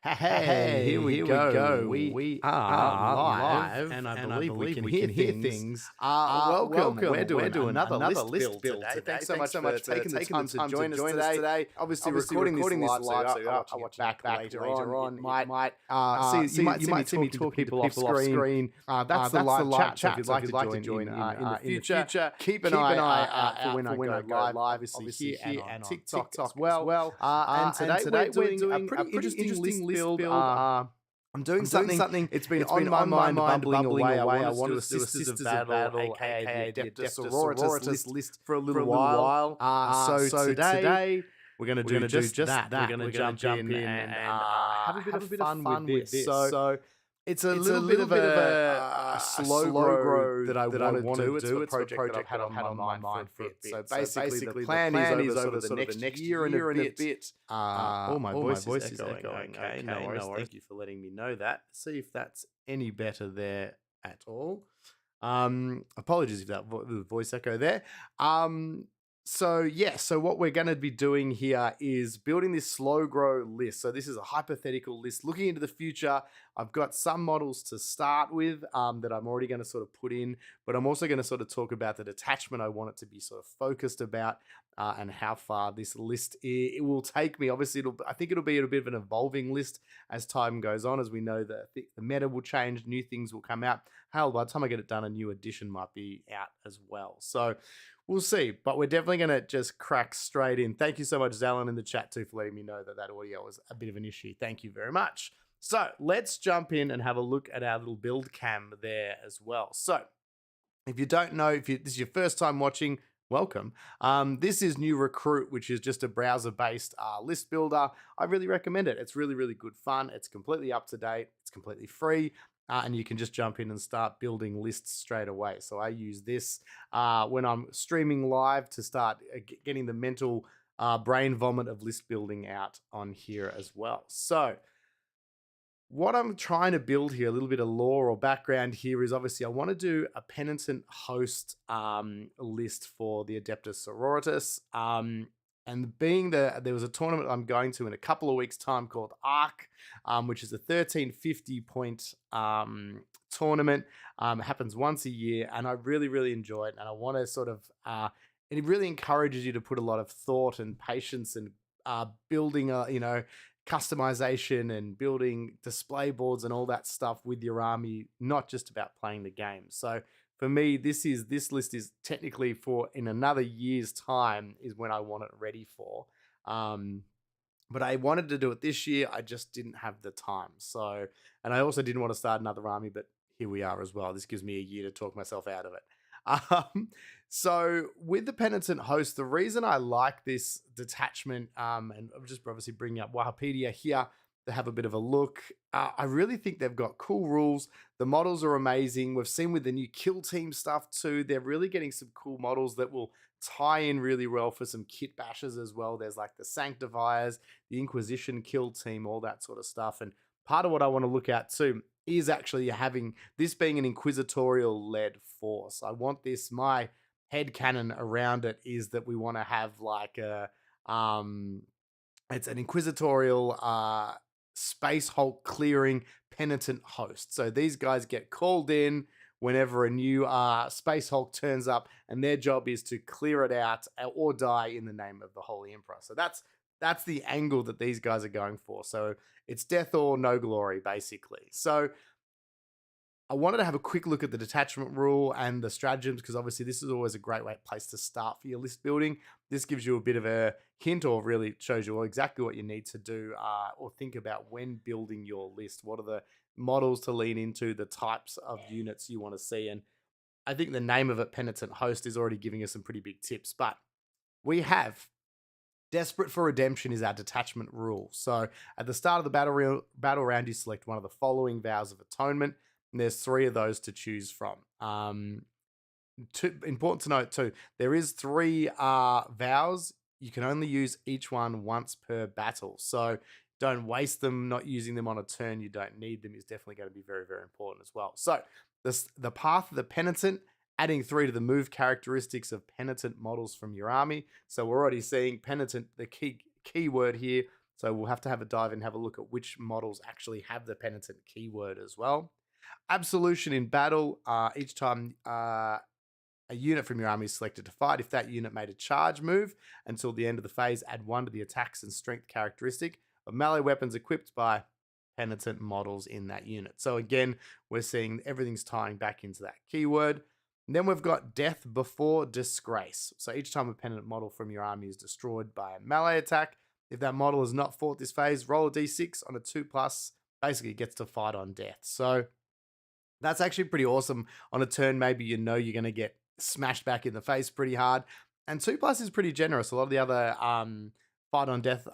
Hey, here we go. We are live, and I believe we can hear things. Welcome. We're doing another list build today. Thanks so much for taking the time to join us today. Obviously, recording this live, so I'll watch back later on. You might see me talking to people off screen. That's the live chat. If you'd like to join in the future, keep an eye out for when I go live. Obviously here and on TikTok as well. And today we're doing a pretty interesting list build. I'm doing something. It's been on my mind, bubbling away. I wanted to do a Sisters of Battle, aka the Adepta Sororitas list for a little while. So today we're going to do just that. We're going to jump in and have a bit of fun with this. So it's a little bit of a slow grow that I want to do. It's a project that I've had on my mind for a bit. So basically the plan is over the next year and a bit. Oh, my voice is echoing. Okay, no worries. Thank you for letting me know that. See if that's any better there at all. Apologies if that voice echo there. So what we're going to be doing here is building this slow grow list. So this is a hypothetical list looking into the future. I've got some models to start with that I'm already going to sort of put in, but I'm also going to sort of talk about the detachment I want it to be sort of focused about and how far this list it will take me. Obviously, I think it'll be a bit of an evolving list as time goes on. As we know, the meta will change, new things will come out. Hell, by the time I get it done, a new edition might be out as well. So we'll see, but we're definitely going to just crack straight in. Thank you so much, Zalon, in the chat too, for letting me know that audio was a bit of an issue. Thank you very much. So let's jump in and have a look at our little build cam there as well. So if you don't know, this is your first time watching, welcome. This is New Recruit, which is just a browser-based list builder. I really recommend it. It's really, really good fun. It's completely up to date. It's completely free. And you can just jump in and start building lists straight away. So I use this when I'm streaming live to start getting the mental brain vomit of list building out on here as well. So what I'm trying to build here, a little bit of lore or background here, is obviously I want to do a Penitent Host list for the Adepta Sororitas. And being there was a tournament I'm going to in a couple of weeks' time called ARC, which is a 1350 point tournament. It happens once a year, and I really, really enjoy it. And I want to sort of, it really encourages you to put a lot of thought and patience and building, customization and building display boards and all that stuff with your army, not just about playing the game. So for me, this list is technically for in another year's time is when I want it ready for. But I wanted to do it this year. I just didn't have the time. So, and I also didn't want to start another army, but here we are as well. This gives me a year to talk myself out of it. So with the Penitent Host, the reason I like this detachment, and I'm just obviously bringing up Wahapedia here to have a bit of a look. I really think they've got cool rules. The models are amazing. We've seen with the new kill team stuff too, they're really getting some cool models that will tie in really well for some kit bashes as well. There's like the Sanctifiers, the Inquisition kill team, all that sort of stuff. And part of what I want to look at too is actually having this being an inquisitorial led force. I want this, my headcanon around it is that we want to have like a, it's an inquisitorial, Space Hulk clearing Penitent Host. So these guys get called in whenever a new Space Hulk turns up, and their job is to clear it out or die in the name of the Holy Emperor. So that's the angle that these guys are going for. So it's death or no glory, basically. So I wanted to have a quick look at the detachment rule and the stratagems, because obviously this is always a great place to start for your list building. This gives you a bit of a hint, or really shows you exactly what you need to do or think about when building your list. What are the models to lean into, the types of units you want to see. And I think the name of it, Penitent Host, is already giving us some pretty big tips. But we have Desperate for Redemption is our detachment rule. So at the start of the battle round, you select one of the following vows of atonement. And there's 3 of those to choose from. Important to note too, there is 3 vows. You can only use each one once per battle. So don't waste them. Not using them on a turn you don't need them is definitely going to be very, very important as well. So the path of the Penitent, adding 3 to the move characteristics of Penitent models from your army. So we're already seeing Penitent, the key word here, So we'll have to have a dive and have a look at which models actually have the Penitent keyword as well. Absolution in battle. Each time a unit from your army is selected to fight, if that unit made a charge move until the end of the phase, add 1 to the attacks and strength characteristic of melee weapons equipped by Penitent models in that unit. So again, we're seeing everything's tying back into that keyword. And then we've got death before disgrace. So each time a Penitent model from your army is destroyed by a melee attack, if that model has not fought this phase, roll a d6 on a 2+, basically gets to fight on death. So that's actually pretty awesome. On a turn, maybe you know you're going to get smashed back in the face pretty hard. And 2+ is pretty generous. A lot of the other fight on death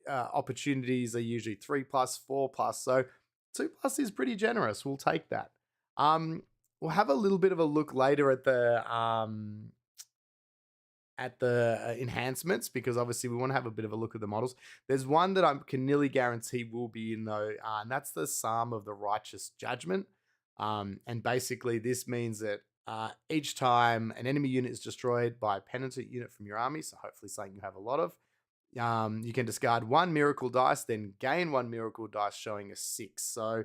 opportunities are usually 3+, 4+. So 2+ is pretty generous. We'll take that. We'll have a little bit of a look later at the enhancements, because obviously we want to have a bit of a look at the models. There's one that I can nearly guarantee will be in though, and that's the Psalm of the Righteous Judgment. And basically this means that each time an enemy unit is destroyed by a penitent unit from your army, so hopefully something you have a lot of, you can discard 1 miracle dice, then gain 1 miracle dice showing a 6. So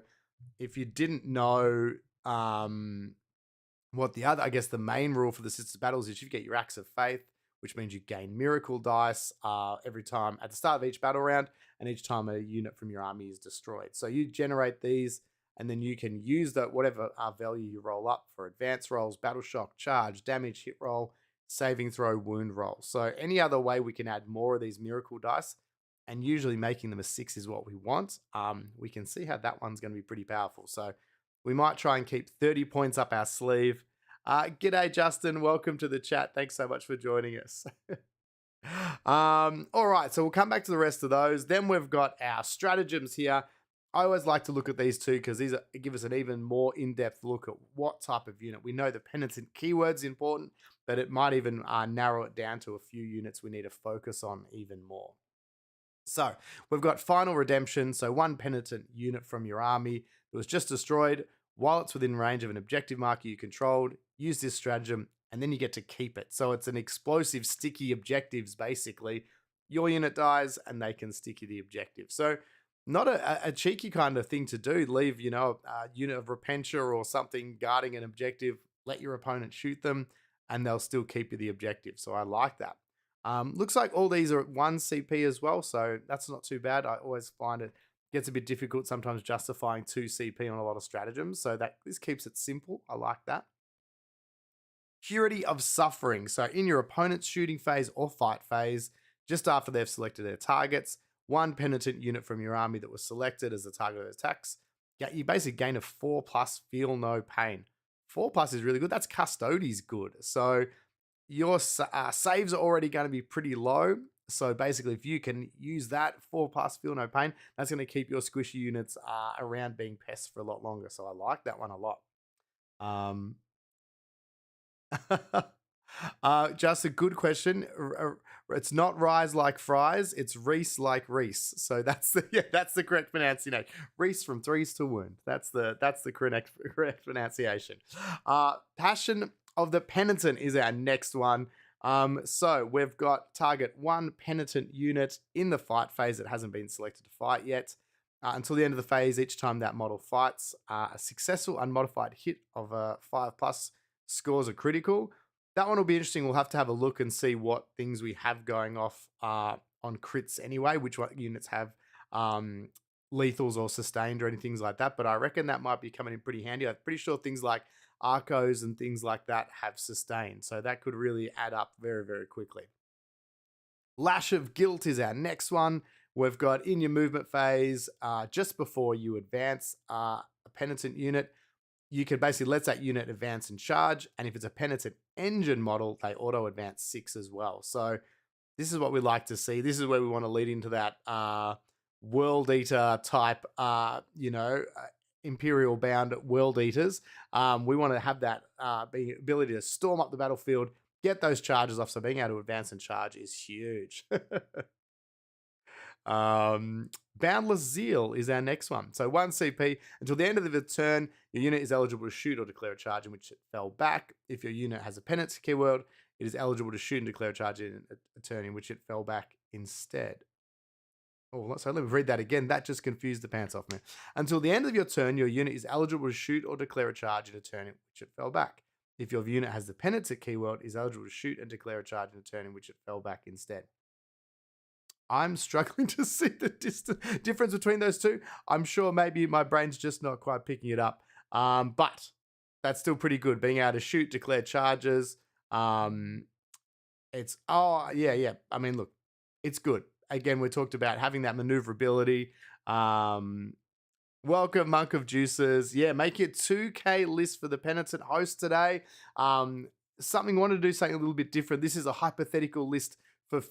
if you didn't know what the other, I guess the main rule for the Sisters Battles is you get your Acts of Faith, which means you gain miracle dice every time at the start of each battle round and each time a unit from your army is destroyed. So you generate these and then you can use that whatever value you roll up for advance rolls, battle shock, charge, damage, hit roll, saving throw, wound roll. So any other way we can add more of these miracle dice, and usually making them a 6 is what we want. We can see how that one's going to be pretty powerful. So we might try and keep 30 points up our sleeve. G'day, Justin. Welcome to the chat. Thanks so much for joining us. All right, so we'll come back to the rest of those. Then we've got our stratagems here. I always like to look at these two because these give us an even more in-depth look at what type of unit. We know the Penitent keyword's important, but it might even narrow it down to a few units we need to focus on even more. So we've got Final Redemption. So 1 Penitent unit from your army that was just destroyed. While it's within range of an objective marker you controlled, use this stratagem, and then you get to keep it. So it's an explosive, sticky objectives, basically. Your unit dies, and they can sticky the objective. So not a cheeky kind of thing to do. Leave, a unit of Repentia or something guarding an objective, let your opponent shoot them, and they'll still keep you the objective. So I like that. Looks like all these are at 1 CP as well, so that's not too bad. I always find it gets a bit difficult sometimes justifying 2 CP on a lot of stratagems, so this keeps it simple. I like that. Purity of Suffering. So in your opponent's shooting phase or fight phase, just after they've selected their targets, 1 Penitent unit from your army that was selected as the target of attacks, you basically gain a 4+ Feel No Pain. 4+ is really good. That's Custodes good. So your saves are already going to be pretty low. So basically, if you can use that 4+ Feel No Pain, that's going to keep your squishy units around being pests for a lot longer. So I like that one a lot. Just a good question. It's not Rise like fries, it's Reese like Reese. So that's the correct pronunciation. Reese from Threes to Wound. That's the correct pronunciation. Passion of the Penitent is our next one. So we've got target 1 Penitent unit in the fight phase that hasn't been selected to fight yet. Until the end of the phase, each time that model fights, a successful unmodified hit of a 5+ scores a critical. That one will be interesting. We'll have to have a look and see what things we have going off on crits anyway, which units have lethals or sustained or anything like that. But I reckon that might be coming in pretty handy. I'm pretty sure things like Arcos and things like that have sustained. So that could really add up very, very quickly. Lash of Guilt is our next one. We've got in your movement phase, just before you advance a Penitent unit, you can basically let that unit advance and charge. And if it's a Penitent engine model, they auto advance 6 as well. So this is what we like to see. This is where we want to lead into that World Eater type, Imperial bound World Eaters. We want to have that ability to storm up the battlefield, get those charges off. So being able to advance and charge is huge. Boundless Zeal is our next one. So 1 CP until the end of the turn, your unit is eligible to shoot or declare a charge in which it fell back. If your unit has a penance keyword, it is eligible to shoot and declare a charge in a turn in which it fell back instead. Oh, so let me read that again. That just confused the pants off me. Until the end of your turn, your unit is eligible to shoot or declare a charge in a turn in which it fell back. If your unit has the penitent keyword, is eligible to shoot and declare a charge in a turn in which it fell back instead. I'm struggling to see the difference between those two. I'm sure maybe my brain's just not quite picking it up. But that's still pretty good. Being able to shoot, declare charges. It's, yeah. I mean, look, it's good. Again, we talked about having that maneuverability. Welcome, Monk of Juices. Yeah, make it 2K list for the Penitent Host today. Want to do something a little bit different. This is a hypothetical list for a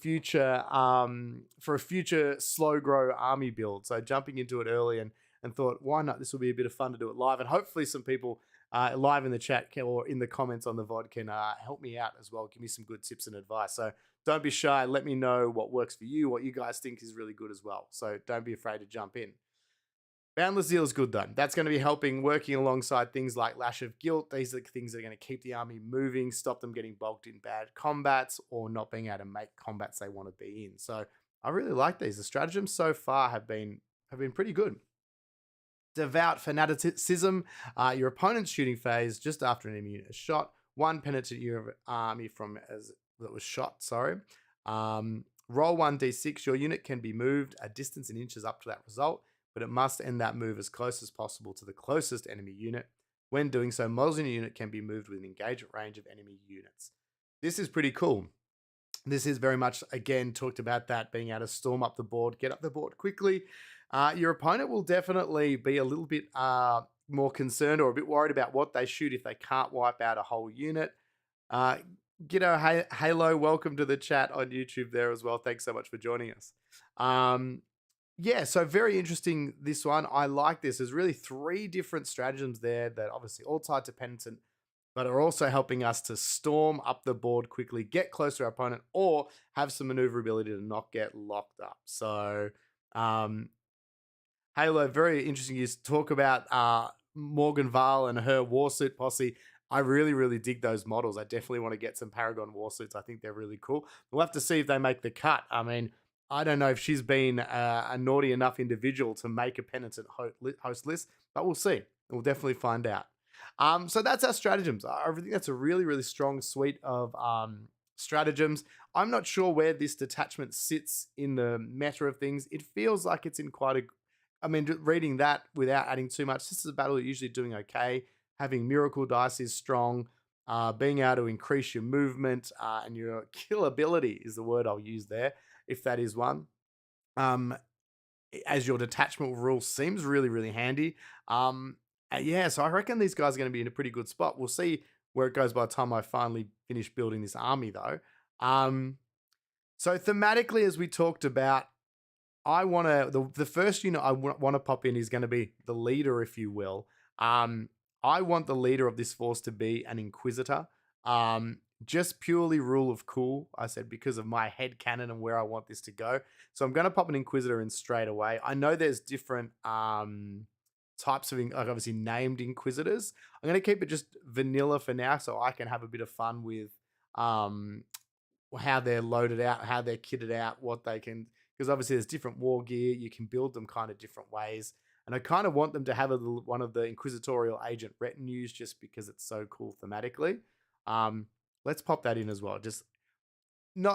future slow grow army build. So jumping into it early and thought, why not? This will be a bit of fun to do it live. And hopefully some people live in the chat or in the comments on the VOD can help me out as well. Give me some good tips and advice. So don't be shy. Let me know what works for you, what you guys think is really good as well. So don't be afraid to jump in. Boundless Zeal is good though. That's going to be helping, working alongside things like Lash of Guilt. These are the things that are going to keep the army moving, stop them getting bogged in bad combats or not being able to make combats they want to be in. So I really like these. The stratagems so far have been pretty good. Devout Fanaticism. Your opponent's shooting phase just after an enemy unit is shot. One penitent unit army that was shot. Roll 1d6. Your unit can be moved a distance in inches up to that result, but it must end that move as close as possible to the closest enemy unit. When doing so, models in your unit can be moved within engagement range of enemy units. This is pretty cool. This is very much, again, talked about that, being able to storm up the board, get up the board quickly. Your opponent will definitely be a little bit more concerned or a bit worried about what they shoot if they can't wipe out a whole unit. G'day, Halo, welcome to the chat on YouTube there as well. Thanks so much for joining us. Yeah, so very interesting, this one. I like this. There's really 3 different stratagems there that obviously all tied to Penitent, but are also helping us to storm up the board quickly, get close to our opponent, or have some maneuverability to not get locked up. So, Halo, very interesting. You talk about Morgan Val and her Warsuit posse. I really, really dig those models. I definitely want to get some Paragon Warsuits. I think they're really cool. We'll have to see if they make the cut. I mean, I don't know if she's been a naughty enough individual to make a Penitent Host list, but we'll see. We'll definitely find out. So that's our stratagems. I think that's a really, really strong suite of stratagems. I'm not sure where this detachment sits in the meta of things. It feels like it's in quite a... I mean, reading that without adding too much, this is a battle you're usually doing okay. Having Miracle Dice is strong. Being able to increase your movement and your killability is the word I'll use there, if that is one. As your detachment rule seems really, really handy. Yeah, so I reckon these guys are going to be in a pretty good spot. We'll see where it goes by the time I finally finish building this army, though. So thematically, as we talked about, I want to... The first unit I want to pop in is going to be the leader, if you will. I want the leader of this force to be an Inquisitor. Just purely rule of cool, I said, because of my head canon and where I want this to go. So I'm going to pop an Inquisitor in straight away. I know there's different types of, obviously, named Inquisitors. I'm going to keep it just vanilla for now so I can have a bit of fun with how they're loaded out, how they're kitted out, what they can... Because obviously there's different war gear. You can build them kind of different ways. And I kind of want them to have one of the Inquisitorial Agent retinues just because it's so cool thematically. Let's pop that in as well.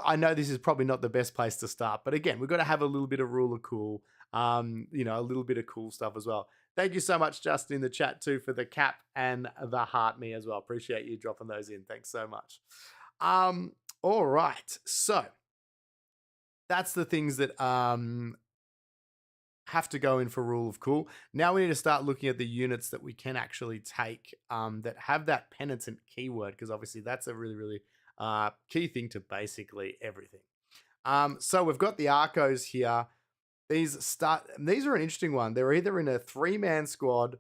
I know this is probably not the best place to start, but again, we've got to have a little bit of rule of cool, a little bit of cool stuff as well. Thank you so much, Justin, in the chat too, for the cap and the heart me as well. Appreciate you dropping those in. Thanks so much. All right. So that's the things that have to go in for rule of cool. Now we need to start looking at the units that we can actually take that have that penitent keyword, because obviously that's a really, really key thing to basically everything. So we've got the Arcos here. These are an interesting one. They're either in a 3-man squad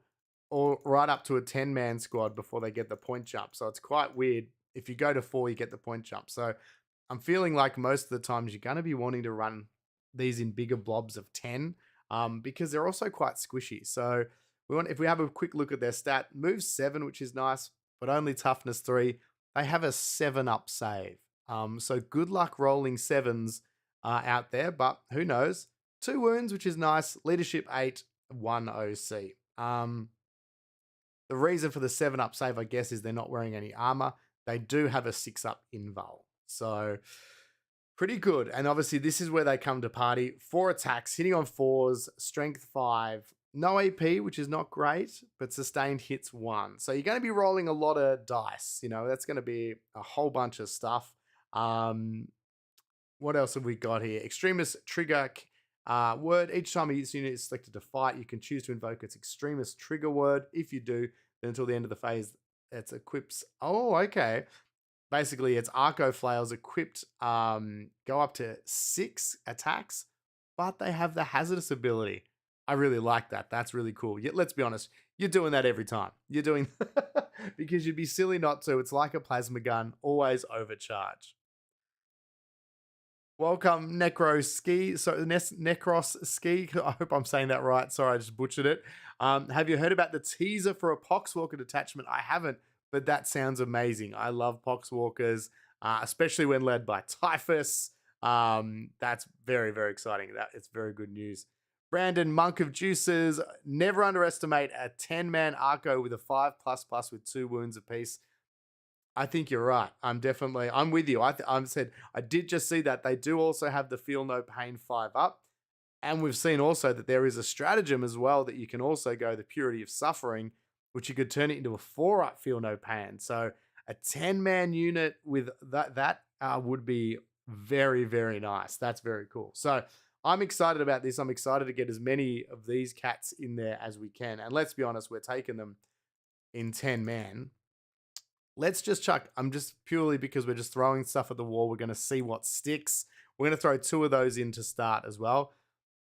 or right up to a 10-man squad before they get the point jump. So it's quite weird. If you go to 4, you get the point jump. So I'm feeling like most of the times you're going to be wanting to run these in bigger blobs of 10. Because they're also quite squishy. So if we have a quick look at their stat, move 7, which is nice, but only toughness 3. They have a 7-up save. So good luck rolling 7s out there, but who knows? 2 wounds, which is nice. Leadership 8, 1 OC. The reason for the 7-up save, I guess, is they're not wearing any armor. They do have a 6-up invul. So pretty good. And obviously, this is where they come to party. 4 attacks, hitting on 4s, strength 5, no AP, which is not great, but sustained hits 1. So you're going to be rolling a lot of dice. That's going to be a whole bunch of stuff. What else have we got here? Extremist trigger word. Each time this unit is selected to fight, you can choose to invoke its extremist trigger word. If you do, then until the end of the phase, it equips. Oh, okay. Basically, its Arco Flails equipped go up to 6 attacks, but they have the hazardous ability. I really like that. That's really cool. Yet, let's be honest, you're doing that every time. You're doing because you'd be silly not to. It's like a plasma gun, always overcharge. Welcome, Necros Ski. I hope I'm saying that right. Sorry, I just butchered it. Have you heard about the teaser for a Poxwalker detachment? I haven't, but that sounds amazing. I love Poxwalkers, especially when led by Typhus. That's very, very exciting. It's very good news. Brandon, Monk of Juices. Never underestimate a 10-man Arco with a 5++ with 2 wounds apiece. I think you're right. I'm with you. I did just see that. They do also have the Feel No Pain 5-up. And we've seen also that there is a stratagem as well that you can also go the Purity of Suffering, which you could turn it into a 4-up Feel No Pain. So a 10-man unit with that would be very, very nice. That's very cool. So I'm excited about this. I'm excited to get as many of these cats in there as we can. And let's be honest, we're taking them in 10-man. Let's just chuck. I'm just purely because we're just throwing stuff at the wall. We're going to see what sticks. We're going to throw 2 of those in to start as well.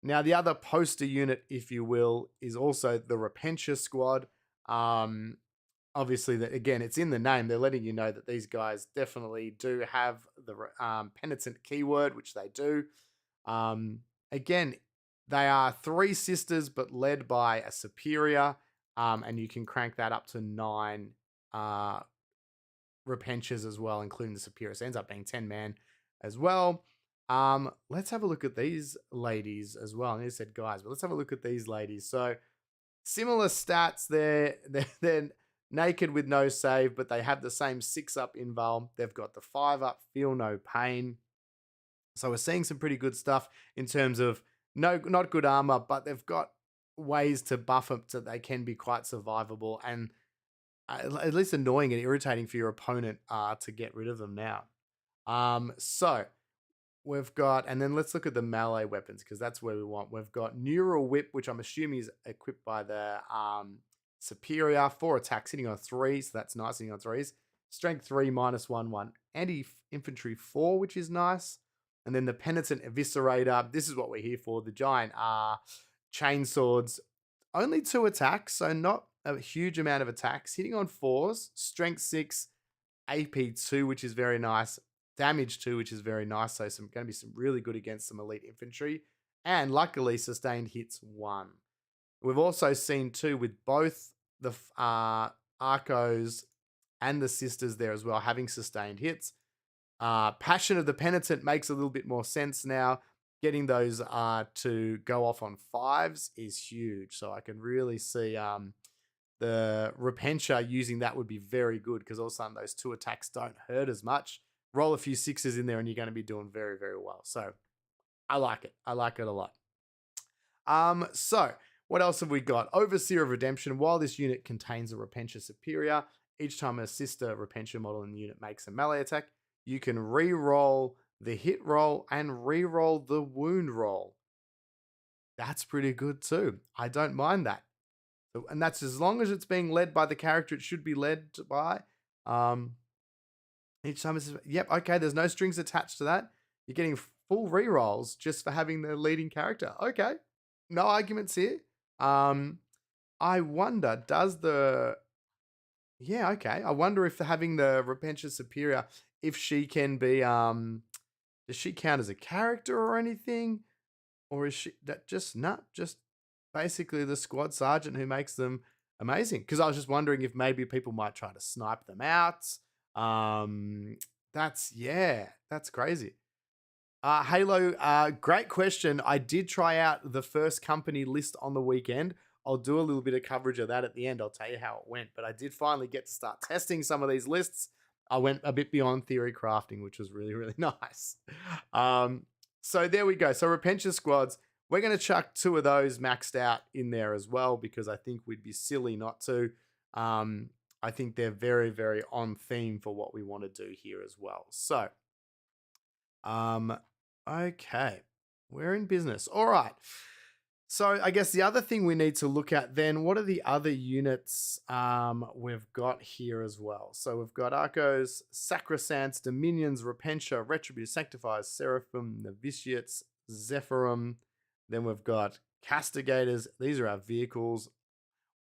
Now, the other poster unit, if you will, is also the Repentia squad. Obviously, again, it's in the name. They're letting you know that these guys definitely do have the penitent keyword, which they do. Again, they are 3 sisters, but led by a superior, and you can crank that up to 9 Repentias as well, including the superior. So it ends up being 10-man as well. Let's have a look at these ladies as well. I said guys, but let's have a look at these ladies. So similar stats. They're naked with no save, but they have the same 6-up invul. They've got the 5-up Feel No Pain. So we're seeing some pretty good stuff in terms of not good armor, but they've got ways to buff them so they can be quite survivable and at least annoying and irritating for your opponent to get rid of them now. So we've got, and then let's look at the melee weapons because that's where we want. We've got Neural Whip, which I'm assuming is equipped by the superior. 4 attacks, hitting on 3, so that's nice, hitting on 3s. Strength 3, -1/1. Anti-infantry 4, which is nice. And then the Penitent Eviscerator. This is what we're here for. The giant chainswords. Only 2 attacks, so not a huge amount of attacks. Hitting on 4s. Strength 6, AP 2, which is very nice. Damage 2, which is very nice. So going to be some really good against some elite infantry. And luckily, sustained hits 1. We've also seen 2 with both the Arcos and the sisters there as well, having sustained hits. Passion of the Penitent makes a little bit more sense now. Getting those to go off on 5s is huge. So I can really see the Repentia using that would be very good because all of a sudden those 2 attacks don't hurt as much. Roll a few 6s in there and you're going to be doing very, very well. So I like it. I like it a lot. So what else have we got? Overseer of Redemption. While this unit contains a Repentia superior, each time a sister Repentia model in the unit makes a melee attack, you can re-roll the hit roll and re-roll the wound roll. That's pretty good too. I don't mind that. And that's as long as it's being led by the character it should be led by. Each time it's, yep, okay, there's no strings attached to that. You're getting full re-rolls just for having the leading character. Okay, no arguments here. I wonder, yeah, okay. I wonder if having the Repentia superior, if she can be, does she count as a character or anything? Or is she just basically the squad sergeant who makes them amazing? Because I was just wondering if maybe people might try to snipe them out. That's crazy. Halo, great question. I did try out the first company list on the weekend. I'll do a little bit of coverage of that at the end. I'll tell you how it went. But I did finally get to start testing some of these lists. I went a bit beyond theory crafting, which was really, really nice. So there we go. So Repentia squads, we're going to chuck 2 of those maxed out in there as well, because I think we'd be silly not to. I think they're very, very on theme for what we want to do here as well. So, okay, we're in business. All right. So I guess the other thing we need to look at then, what are the other units we've got here as well? So we've got Archos, Sacrosancts, Dominions, Repentia, Retributive Sanctifiers, Seraphim, Novitiates, Zephyrum. Then we've got Castigators. These are our vehicles.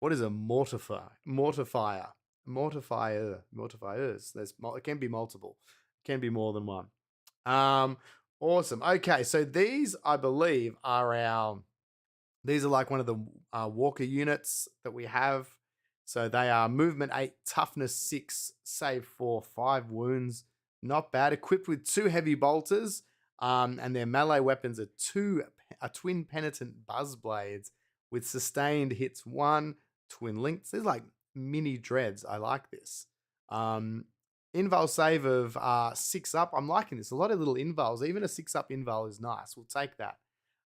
What is a mortifier? Mortifiers. It can be multiple. It can be more than one. Awesome. Okay, so these, I believe, these are like one of the walker units that we have. So they are movement 8, toughness 6, save 4, 5 wounds. Not bad. Equipped with 2 heavy bolters. And their melee weapons are twin penitent buzz blades with sustained hits 1, twin links. There's like mini dreads. I like this. Invul save of 6 up. I'm liking this. A lot of little invuls. Even a 6 up invul is nice. We'll take that.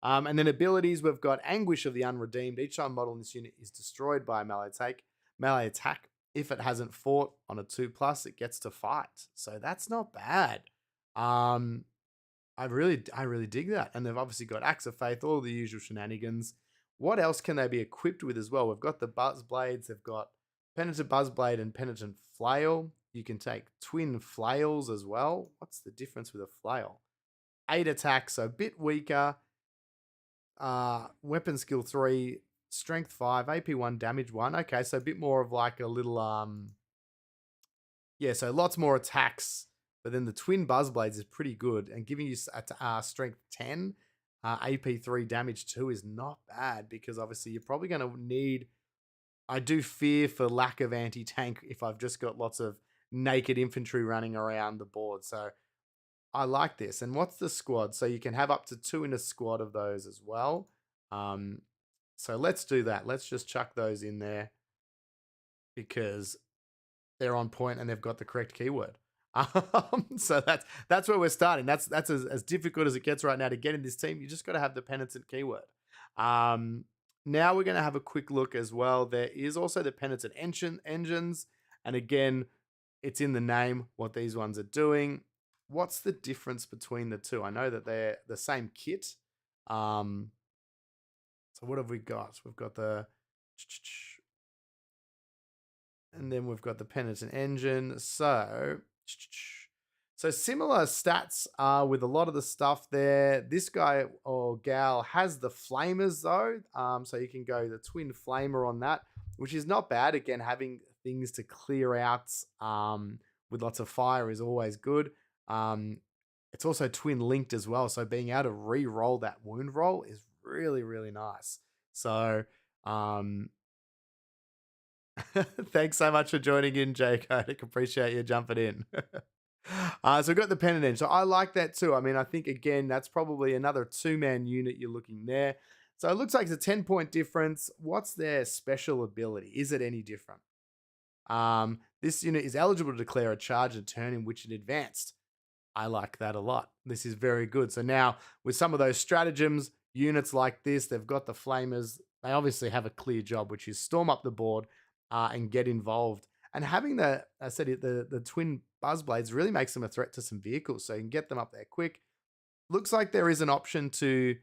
And then abilities, we've got Anguish of the Unredeemed. Each time model in this unit is destroyed by a melee attack. If it hasn't fought on a 2+, it gets to fight. So that's not bad. I really dig that. And they've obviously got Axe of Faith, all the usual shenanigans. What else can they be equipped with as well? We've got the Buzz Blades. They've got Penitent Buzzblade and Penitent Flail. You can take twin flails as well. What's the difference with a flail? 8 attacks, so a bit weaker. Weapon skill 3, strength 5, AP 1, damage 1. Okay, so a bit more of like a little so lots more attacks. But then the twin Buzzblades is pretty good, and giving you strength 10, AP 3, damage 2 is not bad, because obviously you're probably going to need. I do fear for lack of anti-tank if I've just got lots of naked infantry running around the board. So I like this. And what's the squad? So you can have up to 2 in a squad of those as well. So let's do that. Let's just chuck those in there because they're on point and they've got the correct keyword. So that's where we're starting. That's as difficult as it gets right now to get in this team. You just got to have the penitent keyword. Now we're going to have a quick look as well. There is also the penitent engines. And again, it's in the name what these ones are doing. What's the difference between the two? I know that they're the same kit. So what have we got? We've got the... And then we've got the penitent engine. So similar stats with a lot of the stuff there. This guy or gal has the flamers though. So you can go the twin flamer on that, which is not bad. Again, having things to clear out with lots of fire is always good. It's also twin linked as well. So being able to re-roll that wound roll is really, really nice. So thanks so much for joining in, Jake. I appreciate you jumping in. So we've got the penitent engine. So I like that too. I mean, I think, again, that's probably another 2-man unit you're looking there. So it looks like it's a 10-point difference. What's their special ability? Is it any different? This unit is eligible to declare a charge a turn in which it advanced. I like that a lot. This is very good. So now with some of those stratagems, units like this, they've got the flamers. They obviously have a clear job, which is storm up the board and get involved. And having the twin Buzzblades really makes them a threat to some vehicles, so you can get them up there quick. Looks like there is an option to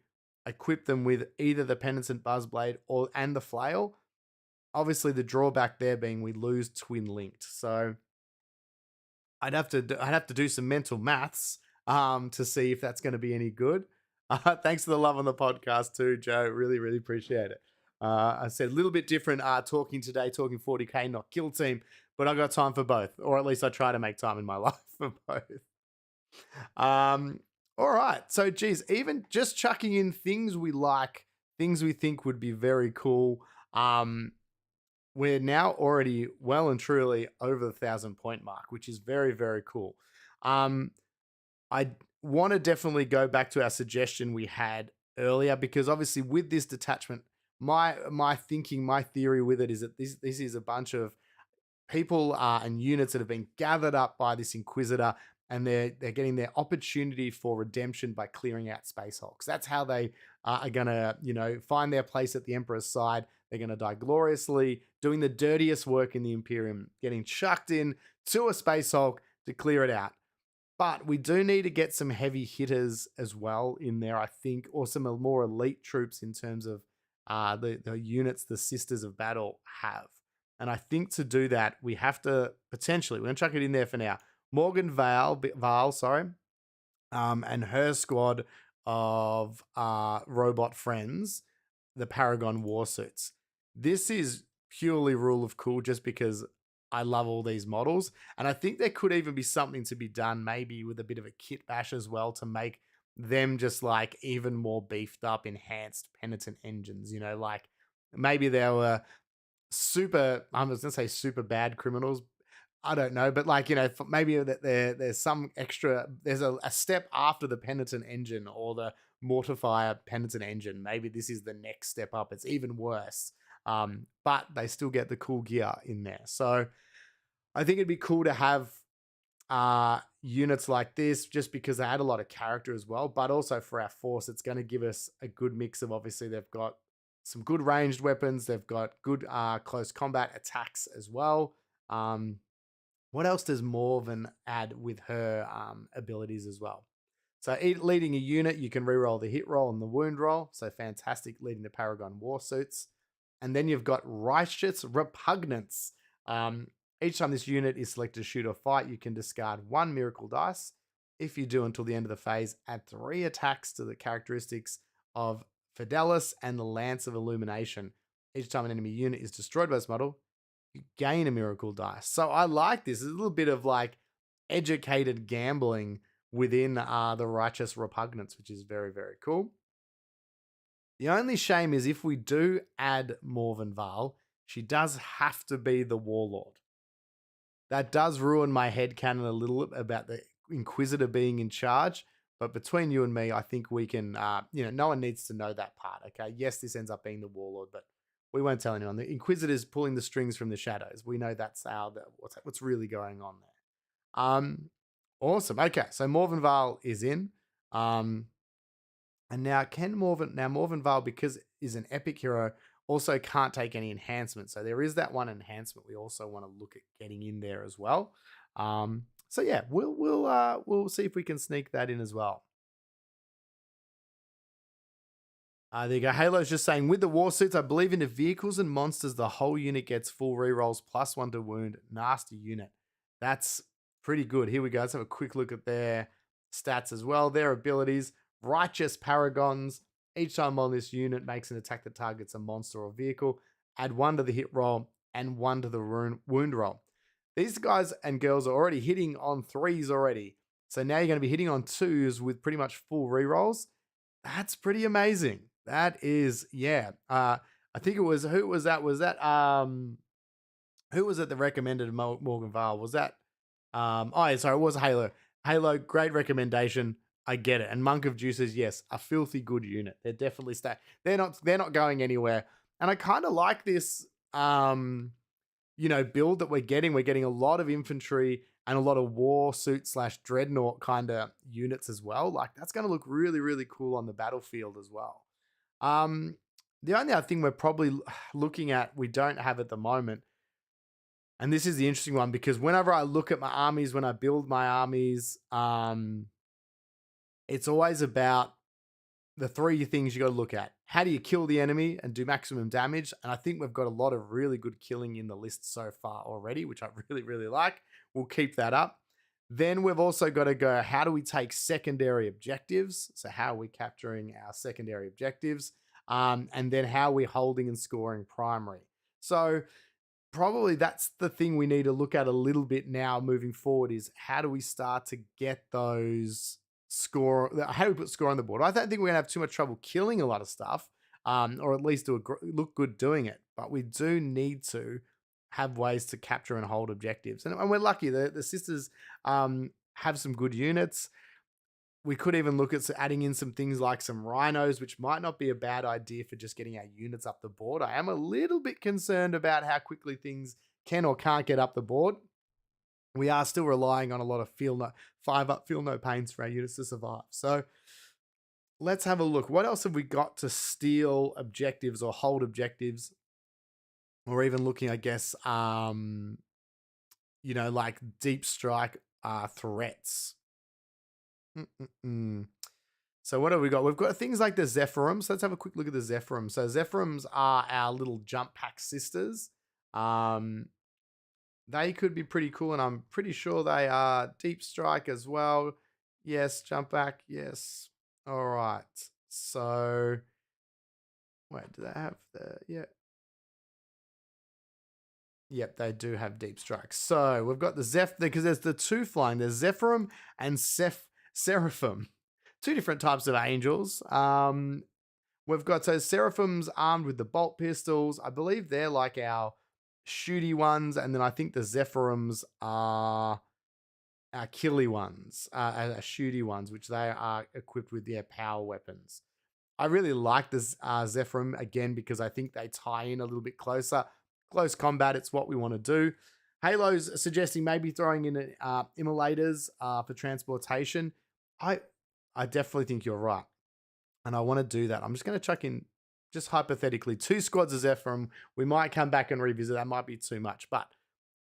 equip them with either the Penitent Buzzblade and the Flail. Obviously, the drawback there being we lose twin linked. So I'd have to do some mental maths to see if that's going to be any good. Thanks for the love on the podcast too, Joe. Really, really appreciate it. I said a little bit different talking today, talking 40K, not kill team, but I got time for both, or at least I try to make time in my life for both. All right. So, geez, even just chucking in things we like, things we think would be very cool. We're now already well and truly over the 1,000-point mark, which is very, very cool. want to definitely go back to our suggestion we had earlier, because obviously with this detachment, my thinking, my theory with it is that this is a bunch of people and units that have been gathered up by this Inquisitor, and they're getting their opportunity for redemption by clearing out Space Hulks. That's how they are gonna, find their place at the Emperor's side. They're gonna die gloriously, doing the dirtiest work in the Imperium, getting chucked in to a Space Hulk to clear it out. But we do need to get some heavy hitters as well in there, I think, or some more elite troops in terms of the units the Sisters of Battle have. And I think to do that, we have to potentially, we're going to chuck it in there for now, Morgan Vale, and her squad of robot friends, the Paragon Warsuits. This is purely rule of cool just because I love all these models. And I think there could even be something to be done maybe with a bit of a kit bash as well to make them just like even more beefed up, enhanced penitent engines. Like maybe they were I was going to say super bad criminals. I don't know, but like, maybe that there's some extra, there's a step after the penitent engine or the mortifier penitent engine. Maybe this is the next step up. It's even worse. But they still get the cool gear in there. So I think it'd be cool to have units like this just because they add a lot of character as well. But also for our force, it's going to give us a good mix of, obviously, they've got some good ranged weapons. They've got good close combat attacks as well. What else does Morven add with her abilities as well? So leading a unit, you can reroll the hit roll and the wound roll. So fantastic, leading the Paragon Warsuits. And then you've got Righteous Repugnance. Each time this unit is selected to shoot or fight, you can discard 1 miracle dice. If you do until the end of the phase, add 3 attacks to the characteristics of Fidelis and the Lance of Illumination. Each time an enemy unit is destroyed by this model, you gain a miracle dice. So I like this. It's a little bit of like educated gambling within the Righteous Repugnance, which is very, very cool. The only shame is if we do add Morven Val, she does have to be the Warlord. That does ruin my headcanon a little about the Inquisitor being in charge. But between you and me, I think we can, no one needs to know that part, okay? Yes, this ends up being the Warlord, but we won't tell anyone. The Inquisitor's pulling the strings from the shadows. We know that's what's really going on there. Awesome. Okay, so Morven Val is in. And now Morven Val, because is an epic hero, also can't take any enhancement. So there is that one enhancement we also want to look at getting in there as well. So yeah, we'll see if we can sneak that in as well. There you go. Halo's just saying, with the Warsuits, I believe in the vehicles and monsters, the whole unit gets full rerolls +1 to wound. Nasty unit. That's pretty good. Here we go. Let's have a quick look at their stats as well. Their abilities. Righteous Paragons. Each time on this unit makes an attack that targets a monster or vehicle, add 1 to the hit roll and 1 to the wound roll. These guys and girls are already hitting on 3s already. So now you're going to be hitting on 2s with pretty much full rerolls. That's pretty amazing. That is, yeah. I think it was, who was that? Was that, who was it that recommended Morgan Val? Was that, it was Halo. Halo, great recommendation. I get it. And Monk of Juices, yes, a filthy good unit. They're definitely they're not going anywhere. And I kind of like this build that we're getting. We're getting a lot of infantry and a lot of war suit / dreadnought kind of units as well. Like that's going to look really, really cool on the battlefield as well. The only other thing we're probably looking at, we don't have at the moment, and this is the interesting one, because whenever I look at my armies, when I build my armies, it's always about the 3 things you got to look at. How do you kill the enemy and do maximum damage? And I think we've got a lot of really good killing in the list so far already, which I really, really like. We'll keep that up. Then we've also got to go, how do we take secondary objectives? So how are we capturing our secondary objectives? And then how are we holding and scoring primary? So probably that's the thing we need to look at a little bit now moving forward, is how do we start to get those how do we put score on the board? I don't think we're gonna have too much trouble killing a lot of stuff, or at least look good doing it. But we do need to have ways to capture and hold objectives, and we're lucky. The sisters have some good units. We could even look at adding in some things like some rhinos, which might not be a bad idea for just getting our units up the board. I am a little bit concerned about how quickly things can or can't get up the board. We are still relying on a lot of five up, feel no pains for our units to survive. So let's have a look. What else have we got to steal objectives or hold objectives? Or even looking, I guess, like deep strike threats. So what have we got? We've got things like the Zephyrim. So let's have a quick look at the Zephyrim. So Zephyrims are our little jump pack sisters. They could be pretty cool, and I'm pretty sure they are deep strike as well. Yes, jump back. Yes. All right. So wait, do they have yeah. Yep, they do have deep strike. So we've got the because there's the two flying. There's Zephyrim and Seraphim. Two different types of angels. We've got Seraphims armed with the bolt pistols. I believe they're like our shooty ones, and then I think the Zephyrims are our killy ones, our shooty ones, which they are equipped with their power weapons. I really like this Zephyrim again because I think they tie in a little bit closer. Close combat, it's what we want to do. Halo's suggesting maybe throwing in immolators for transportation. I definitely think you're right, and I want to do that. I'm just going to chuck in, just hypothetically, 2 squads of Zephyrim. We might come back and revisit. That might be too much, but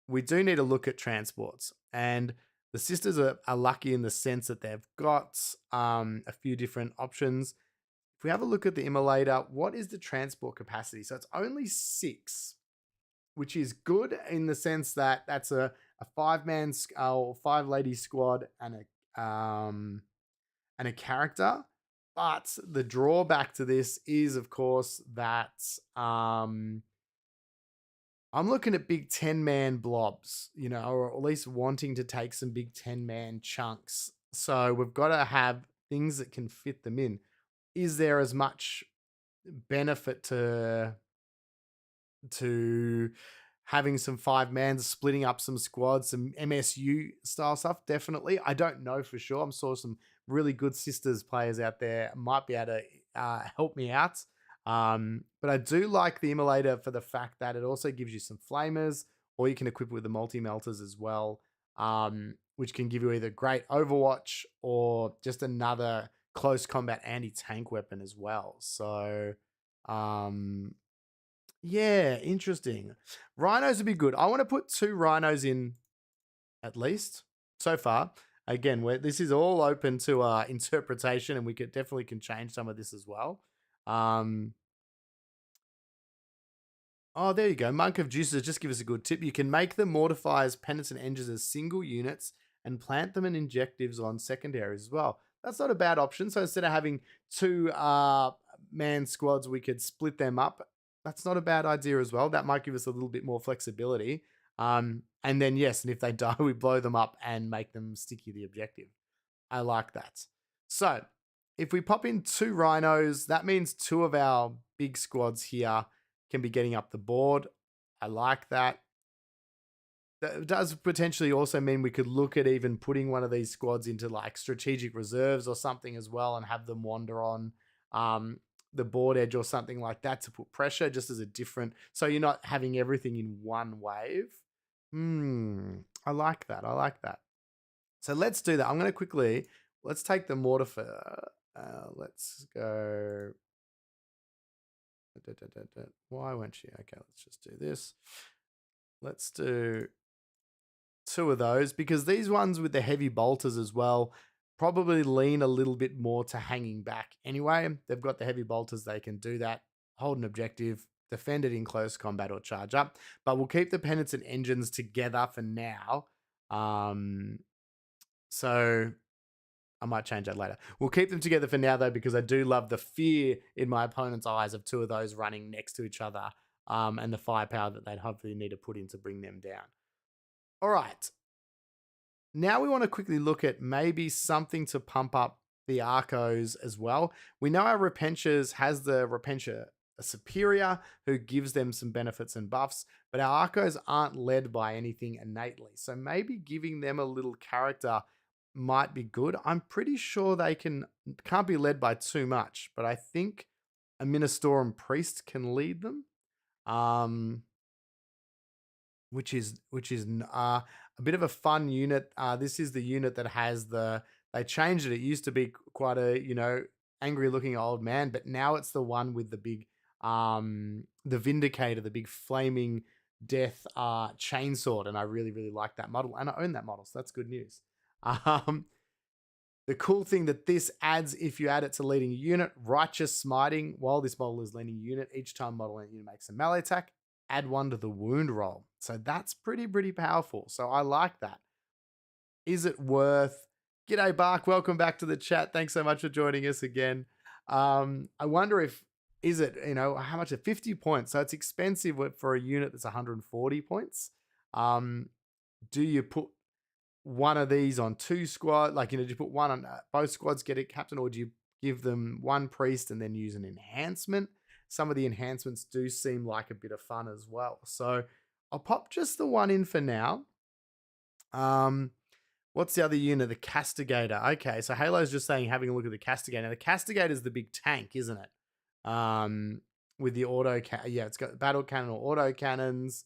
we do need to look at transports. And the sisters are lucky in the sense that they've got a few different options. If we have a look at the immolator, what is the transport capacity? So it's only 6, which is good in the sense that that's a 5-man or 5-lady squad and a character. But the drawback to this is, of course, that I'm looking at big 10-man blobs, or at least wanting to take some big 10-man chunks. So we've got to have things that can fit them in. Is there as much benefit to having some 5-mans, splitting up some squads, some MSU style stuff? Definitely. I don't know for sure. I'm sure some really good sisters players out there might be able to help me out. But I do like the immolator for the fact that it also gives you some flamers, or you can equip it with the multi-melters as well, which can give you either great overwatch or just another close combat anti-tank weapon as well. So yeah, interesting. Rhinos would be good. I want to put 2 rhinos in at least so far. Again, this is all open to interpretation, and we definitely can change some of this as well. Oh, there you go. Monk of Juices just give us a good tip. You can make the Mortifiers, Penitent Engines as single units and plant them in injectives on secondaries as well. That's not a bad option. So instead of having 2 man squads, we could split them up. That's not a bad idea as well. That might give us a little bit more flexibility. And then, yes, and if they die, we blow them up and make them sticky the objective. I like that. So if we pop in 2 rhinos, that means 2 of our big squads here can be getting up the board. I like that. That does potentially also mean we could look at even putting one of these squads into like strategic reserves or something as well, and have them wander on the board edge or something like that to put pressure, just as a different, so you're not having everything in one wave. I like that. I like that. So let's do that. I'm going to let's take the mortar. Let's go. Why won't she? Okay, let's just do this. Let's do 2 of those, because these ones with the heavy bolters as well probably lean a little bit more to hanging back anyway. They've got the heavy bolters, they can do that, hold an objective, defend it in close combat or charge up. But we'll keep the Penitent Engines together for now. So I might change that later. We'll keep them together for now, though, because I do love the fear in my opponent's eyes of 2 of those running next to each other, and the firepower that they'd hopefully need to put in to bring them down. All right. Now we want to quickly look at maybe something to pump up the Arcos as well. We know our Repentures has the Repenture Superior, who gives them some benefits and buffs, but our Arcos aren't led by anything innately. So maybe giving them a little character might be good. I'm pretty sure they can't be led by too much, but I think a Ministorum priest can lead them. Which is a bit of a fun unit. This is the unit that has they changed it. It used to be quite a angry looking old man, but now it's the one with the big the Vindicator, the big flaming death chainsword, and I really like that model, and I own that model, so that's good news. The cool thing that this adds, if you add it to leading a unit, righteous smiting. While this model is leading a unit, each time model in a unit makes a melee attack, add 1 to the wound roll. So that's pretty powerful. So I like that. Is it worth? G'day, Bark. Welcome back to the chat. Thanks so much for joining us again. I wonder is it, how much? 50 points. So it's expensive for a unit that's 140 points. Do you put one of these on 2 squad? Do you put one on both squads, get it captain, or do you give them 1 priest and then use an enhancement? Some of the enhancements do seem like a bit of fun as well. So I'll pop just the 1 in for now. What's the other unit? The Castigator. Okay, so Halo's just saying, having a look at the Castigator. Now, the Castigator is the big tank, isn't it? With the it's got battle cannon or auto cannons.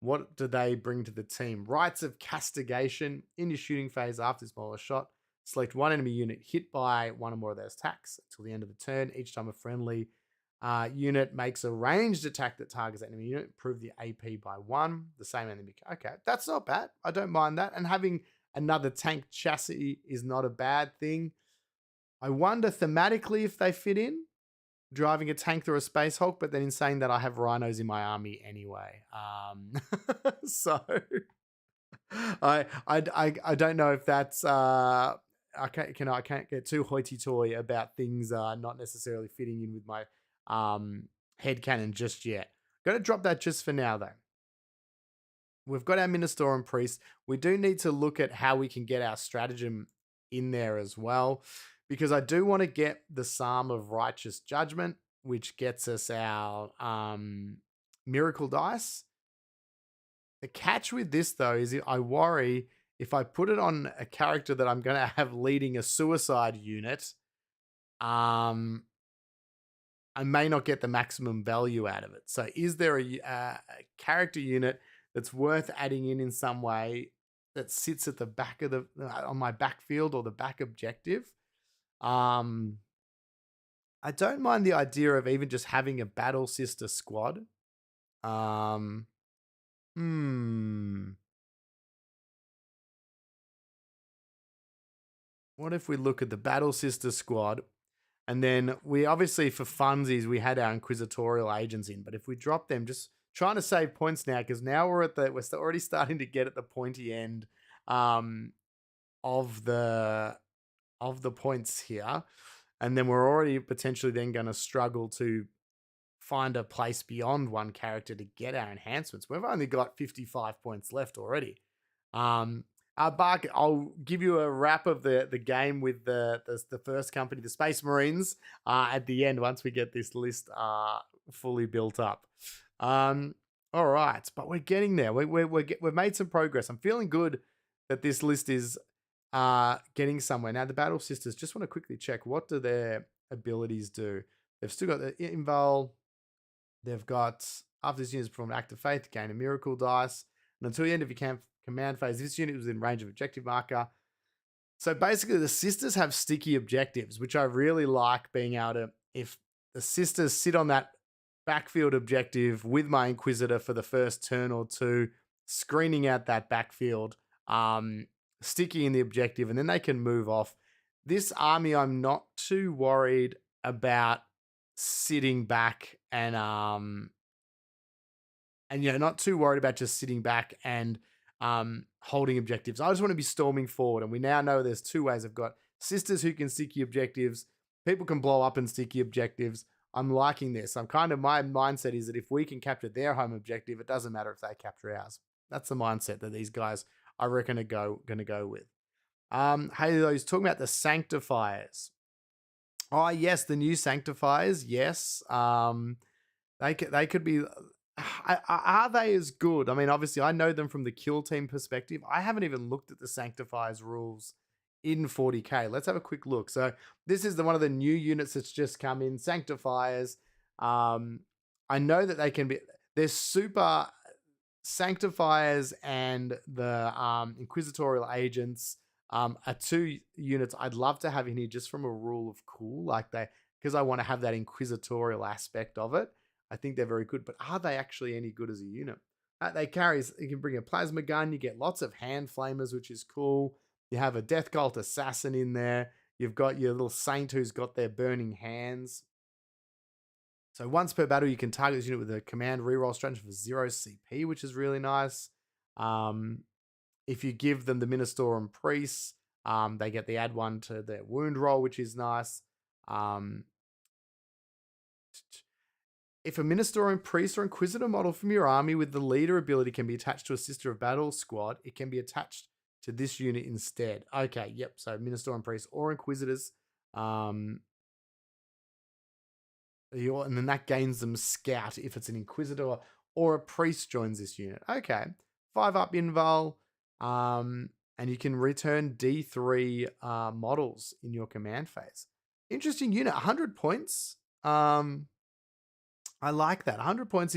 What do they bring to the team? Rites of Castigation. In your shooting phase after this model is shot, select 1 enemy unit hit by 1 or more of those attacks until the end of the turn. Each time a friendly unit makes a ranged attack that targets that enemy unit, improve the AP by 1. The same enemy. Okay, that's not bad. I don't mind that. And having another tank chassis is not a bad thing. I wonder thematically if they fit in, driving a tank through a Space Hulk, but then in saying that, I have rhinos in my army anyway. So I don't know if that's I can't get too hoity-toity about things not necessarily fitting in with my headcanon just yet. Got to drop that just for now though. We've got our Ministorum priest. We do need to look at how we can get our stratagem in there as well, because I do want to get the Psalm of Righteous Judgment, which gets us our miracle dice. The catch with this, though, is I worry if I put it on a character that I'm going to have leading a suicide unit, I may not get the maximum value out of it. So is there a character unit that's worth adding in some way that sits at the back of on my backfield or the back objective? I don't mind the idea of even just having a Battle Sister squad. What if we look at the Battle Sister squad, and then we obviously, for funsies, we had our Inquisitorial agents in, but if we drop them, just trying to save points now, because now we're already starting to get at the pointy end of the points here, and then we're already potentially then going to struggle to find a place beyond 1 character to get our enhancements. We've only got 55 points left already. Bark, I'll give you a wrap of the game with the first company, the Space Marines, at the end once we get this list fully built up. All right, but we're getting there. We've made some progress. I'm feeling good that this list is getting somewhere. Now, the Battle Sisters, just want to quickly check, what do their abilities do? They've still got the Invul. They've got, after this unit is performed an act of faith, gain a miracle dice. And until the end of your command phase, this unit was in range of objective marker. So basically, the sisters have sticky objectives, which I really like, being able to, if the sisters sit on that backfield objective with my Inquisitor for the first turn or 2, screening out that backfield, sticky in the objective, and then they can move off. This army, I'm not too worried about sitting back and not too worried about just sitting back and holding objectives. I just want to be storming forward, and we now know there's 2 ways. I've got sisters who can sticky objectives. People can blow up in sticky objectives. I'm liking this. My mindset is that if we can capture their home objective, it doesn't matter if they capture ours. That's the mindset that these guys, I reckon, are going to go with. Hey, he's talking about the Sanctifiers. Oh, yes, the new Sanctifiers. Yes. They could be. Are they as good? I mean, obviously, I know them from the Kill Team perspective. I haven't even looked at the Sanctifiers rules in 40k. Let's have a quick look. So this is one of the new units that's just come in, Sanctifiers. I know that they can be, there's super Sanctifiers and the Inquisitorial Agents are two units I'd love to have in here just from a rule of cool, like because I want to have that Inquisitorial aspect of it. I think they're very good, but are they actually any good as a unit? You can bring a plasma gun, you get lots of hand flamers, which is cool. You have a Death Cult Assassin in there. You've got your little Saint who's got their burning hands. So once per battle, you can target this unit with a command reroll strategy for 0 CP, which is really nice. If you give them the Ministorum Priests, they get the add 1 to their wound roll, which is nice. If a Ministorum Priest or Inquisitor model from your army with the leader ability can be attached to a Sister of Battle squad, it can be attached to this unit instead. Okay, yep. So Ministorum Priests or Inquisitors. And then that gains them Scout if it's an Inquisitor or a Priest joins this unit. Okay. 5 up invul. And you can return D3 models in your command phase. Interesting unit. 100 points. I like that. 100 points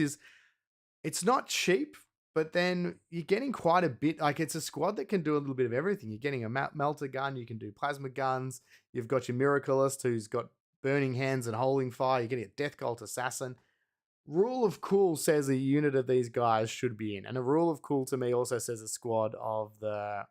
it's not cheap, but then you're getting quite a bit. Like, it's a squad that can do a little bit of everything. You're getting a melter gun. You can do plasma guns. You've got your Miracleist who's got burning hands and holding fire. You're getting a Death Cult Assassin. Rule of Cool says a unit of these guys should be in. And a Rule of Cool to me also says a squad of the...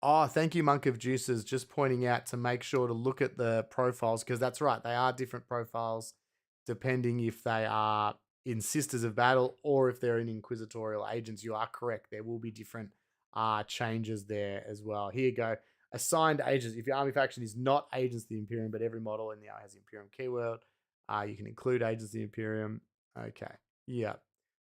Oh, thank you, Monk of Juices, just pointing out to make sure to look at the profiles, because that's right. They are different profiles depending if they are in Sisters of Battle or if they're in Inquisitorial Agents. You are correct. There will be different changes there as well. Here you go. Assigned agents. If your army faction is not Agents of the Imperium, but every model in the army has the Imperium keyword, you can include Agents of the Imperium. Okay. Yeah.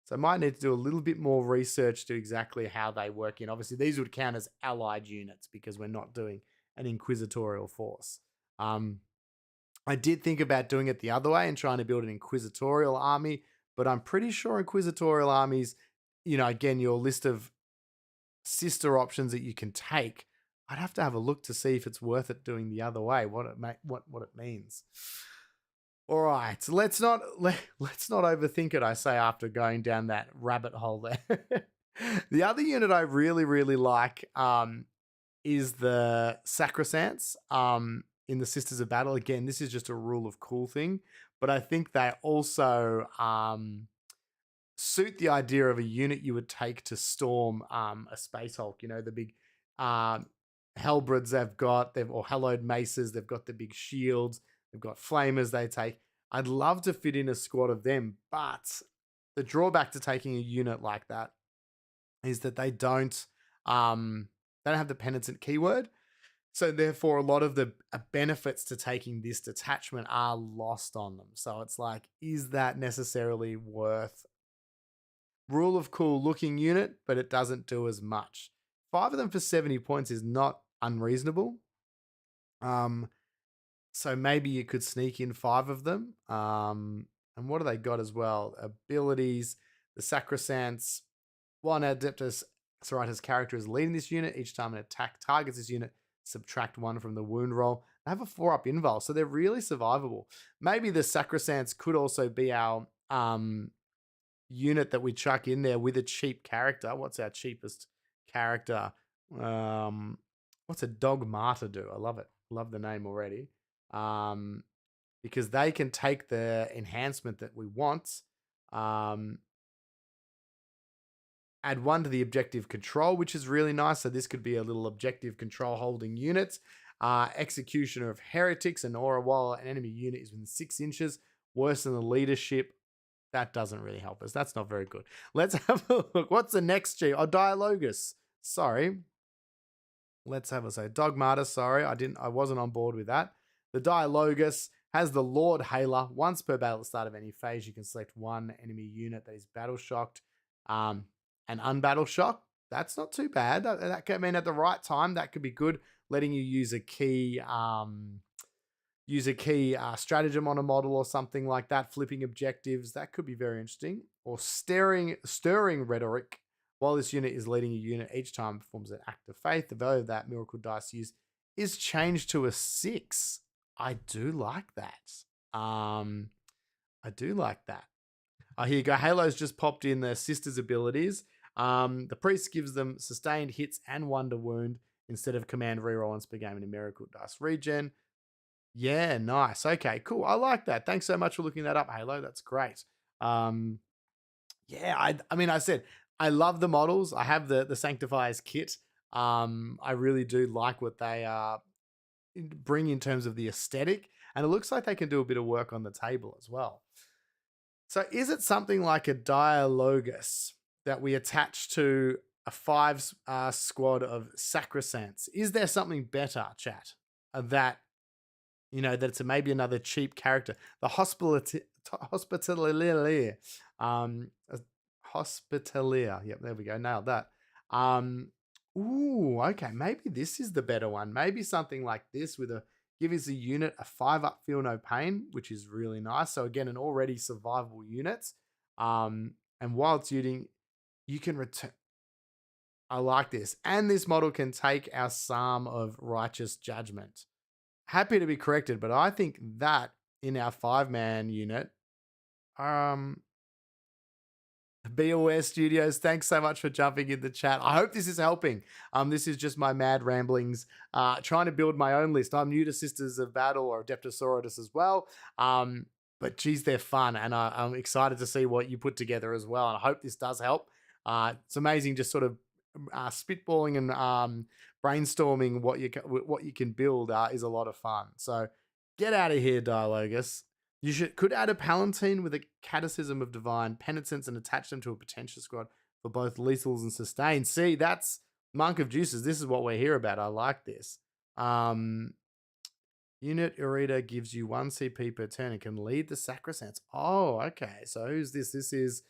So I might need to do a little bit more research to exactly how they work in. Obviously, these would count as allied units because we're not doing an inquisitorial force. I did think about doing it the other way and trying to build an inquisitorial army, but I'm pretty sure inquisitorial armies, again, your list of sister options that you can take, I'd have to have a look to see if it's worth it doing the other way, what it means. All right, so let's not overthink it, I say, after going down that rabbit hole there. The other unit I really, really like is the Sacrosancts in the Sisters of Battle. Again, this is just a Rule of Cool thing, but I think they also suit the idea of a unit you would take to storm a Space Hulk. The big Hellbrids or Hallowed Maces, they've got the big shields. They've got flamers they take. I'd love to fit in a squad of them, but the drawback to taking a unit like that is that they don't have the penitent keyword. So therefore, a lot of the benefits to taking this detachment are lost on them. So it's like, is that necessarily worth? Rule of Cool looking unit, but it doesn't do as much. 5 of them for 70 points is not unreasonable. So maybe you could sneak in 5 of them. And what do they got as well? Abilities. The Sacrosancts. One Adepta Sororitas character is leading this unit. Each time an attack targets this unit, subtract 1 from the wound roll. They have a 4-up invul, so they're really survivable. Maybe the Sacrosancts could also be our unit that we chuck in there with a cheap character. What's our cheapest character? What's a Dogmata do? I love it. Love the name already. Because they can take the enhancement that we want, add 1 to the objective control, which is really nice. So this could be a little objective control holding unit. Executioner of Heretics, and aura while an enemy unit is within 6 inches, worse than the leadership. That doesn't really help us. That's not very good. Let's have a look. What's the next G? Oh, Dialogus. Sorry. Let's have a say. Dogmata, sorry. I wasn't on board with that. The Dialogus has the Lord Hailer. Once per battle at the start of any phase, you can select 1 enemy unit that is battle shocked and unbattle shocked. That's not too bad. That could mean at the right time, that could be good, letting you use a key stratagem on a model or something like that, flipping objectives. That could be very interesting. Or stirring rhetoric. While this unit is leading a unit each time it performs an act of faith, the value of that miracle dice used is changed to a 6. I do like that. I do like that. Here you go. Halo's just popped in the sisters' abilities. The priest gives them sustained hits and wonder wound instead of command reroll once per game in a miracle dice regen. Yeah, nice. Okay, cool. I like that. Thanks so much for looking that up, Halo. That's great. Yeah, I mean, I said I love the models. I have the Sanctifiers kit. I really do like what they bring in terms of the aesthetic, and it looks like they can do a bit of work on the table as well. So is it something like a Dialogus that we attach to a 5 squad of Sacrosancts? Is there something better, chat, that, that it's maybe another cheap character? The Hospitalier. Hospitalier. Yep, there we go. Nailed that. Okay. Maybe this is the better one. Maybe something like this with gives the unit a 5 up, feel no pain, which is really nice. So again, an already survivable unit. And while it's using, you can return. I like this. And this model can take our Psalm of Righteous Judgment. Happy to be corrected, but I think that in our 5-man unit, BOS Studios, thanks so much for jumping in the chat. I hope this is helping. This is just my mad ramblings, trying to build my own list. I'm new to Sisters of Battle or Adepta Sororitas as well. But geez, they're fun, and I'm excited to see what you put together as well. And I hope this does help. It's amazing, just sort of spitballing and brainstorming what you can build is a lot of fun. So get out of here, Dialogus. You could add a Palatine with a Catechism of Divine Penitence and attach them to a potential squad for both lethals and sustains. See, that's Monk of Juices. This is what we're here about. I like this. Unit Urita gives you 1 CP per turn and can lead the Sacrosancts. Oh, okay. So who's this? This is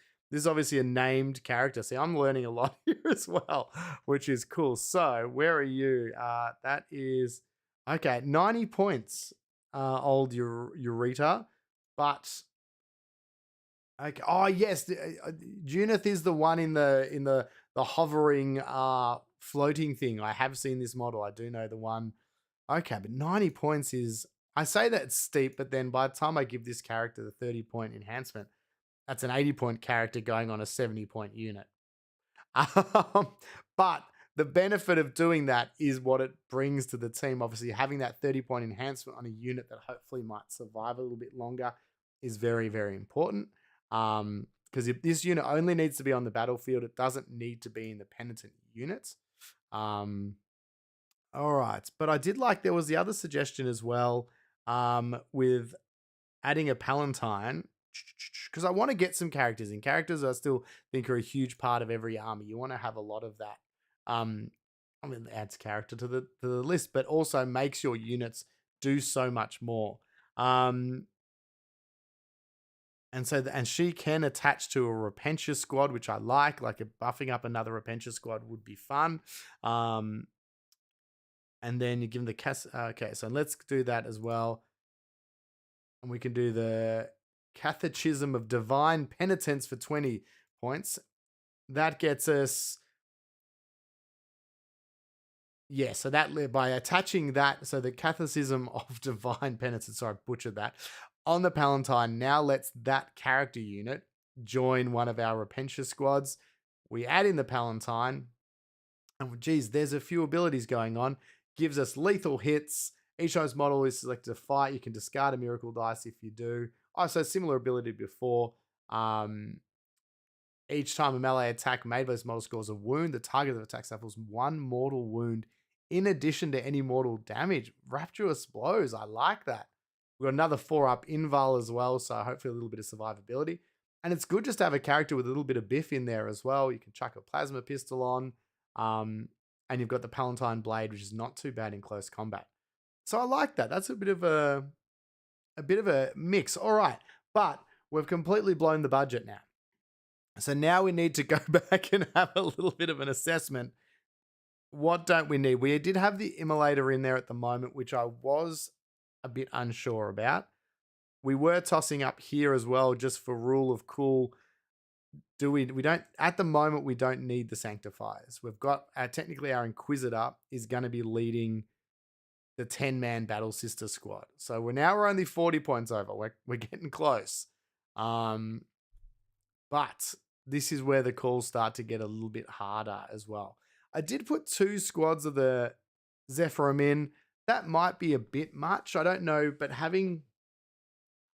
obviously a named character. See, I'm learning a lot here as well, which is cool. So where are you? That is, okay, 90 points, old Urita. But okay. Oh yes, Junith is the one in the hovering floating thing. I have seen this model. I do know the one. Okay, but 90 points is, I say that it's steep, but then by the time I give this character the 30-point enhancement, that's an 80-point character going on a 70-point unit. But the benefit of doing that is what it brings to the team. Obviously, having that 30-point enhancement on a unit that hopefully might survive a little bit longer is very, very important. Because if this unit only needs to be on the battlefield, it doesn't need to be in the penitent units. All right. But I did like, there was the other suggestion as well, with adding a Palatine, because I want to get some characters in. Characters I still think are a huge part of every army. You want to have a lot of that. I mean, it adds character to the list, but also makes your units do so much more. And she can attach to a Repentia squad, which I like buffing up another Repentia squad would be fun. And then you give them the okay, so let's do that as well. And we can do the Catechism of Divine Penitence for 20 points. That gets us, yeah, so that by attaching that, so the Catechism of Divine Penitence, sorry, I butchered that, on the Palatine now lets that character unit join one of our Repentia squads. We add in the Palatine, and geez, there's a few abilities going on. Gives us lethal hits. Each of those model is selected to fight. You can discard a miracle dice if you do. Oh, so similar ability before. Each time a melee attack made by this model scores a wound, the target of the attack suffers 1 mortal wound in addition to any mortal damage. Rapturous blows. I like that. We've got another 4 up Inval as well, so hopefully a little bit of survivability. And it's good just to have a character with a little bit of biff in there as well. You can chuck a plasma pistol on. And you've got the Palatine Blade, which is not too bad in close combat. So I like that. That's a bit of a mix. All right. But we've completely blown the budget now. So now we need to go back and have a little bit of an assessment. What don't we need? We did have the Immolator in there at the moment, which I was a bit unsure about. We were tossing up here as well, just for rule of cool. we don't, at the moment, we don't need the Sanctifiers. We've got, technically our Inquisitor is going to be leading the 10-man Battle Sister squad. So we're only 40 points over. We're getting close. But this is where the calls start to get a little bit harder as well. I did put 2 squads of the Zephyrim in. That might be a bit much. I don't know, but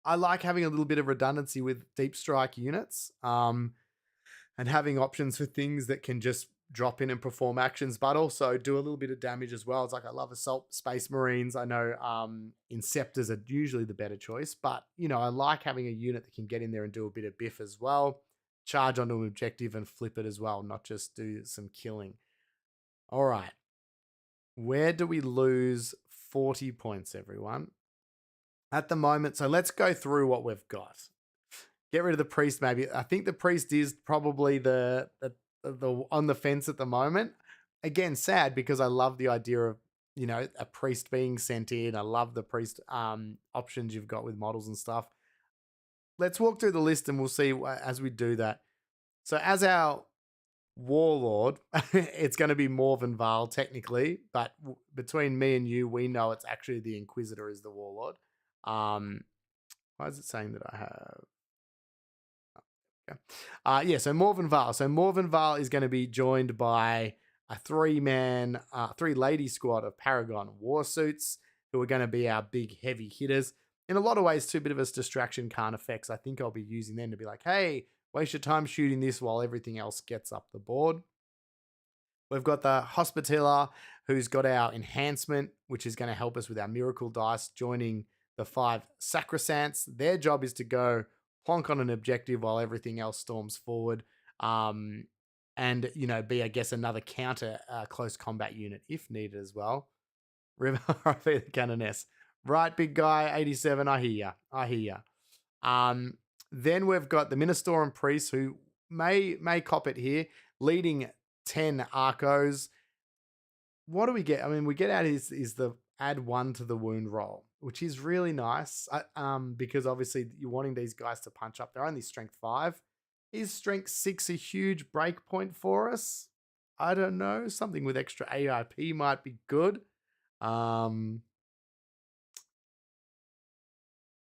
I like having a little bit of redundancy with deep strike units, and having options for things that can just drop in and perform actions, but also do a little bit of damage as well. It's like, I love Assault Space Marines. I know Inceptors are usually the better choice, but I like having a unit that can get in there and do a bit of biff as well, charge onto an objective and flip it as well, not just do some killing. All right. Where do we lose 40 points, everyone? At the moment, so let's go through what we've got. Get rid of the priest, maybe. I think the priest is probably the on the fence at the moment. Again, sad, because I love the idea of a priest being sent in. I love the priest options you've got with models and stuff. Let's walk through the list and we'll see as we do that. So as our warlord, it's going to be Morven Val technically, but between me and you, we know it's actually the Inquisitor is the warlord. Why is it saying that I have? So Morven Val. So Morven Val is going to be joined by a 3-lady squad of Paragon Warsuits, who are going to be our big heavy hitters. In a lot of ways, 2 bit of us distraction card effects. I think I'll be using them to be like, hey, waste your time shooting this while everything else gets up the board. We've got the Hospitaller, who's got our enhancement, which is going to help us with our miracle dice, joining the 5 Sacrosancts. Their job is to go plonk on an objective while everything else storms forward, and be, I guess, another counter close combat unit if needed as well. River the Canoness. Right, big guy, 87. I hear ya. Then we've got the Minister and Priest, who may cop it here, leading 10 Arcos. What do we get? I mean, we get out is the add 1 to the wound roll, which is really nice, because obviously you're wanting these guys to punch up. They're only strength 5. Is strength 6 a huge break point for us? I don't know. Something with extra AIP might be good.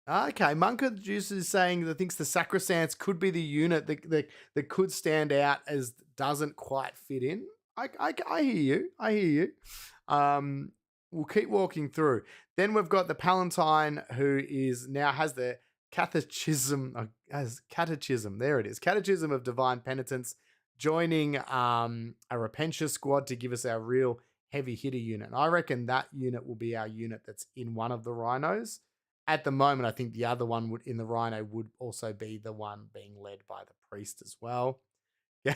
Okay, Monka Juice is saying that thinks the Sacrosancts could be the unit that could stand out as doesn't quite fit in. I hear you. We'll keep walking through. Then we've got the Palatine, who has the catechism. There it is. Catechism of Divine Penitence, joining a Repentia squad to give us our real heavy hitter unit. And I reckon that unit will be our unit that's in one of the rhinos. At the moment, I think the other one in the rhino would also be the one being led by the priest as well. Yeah,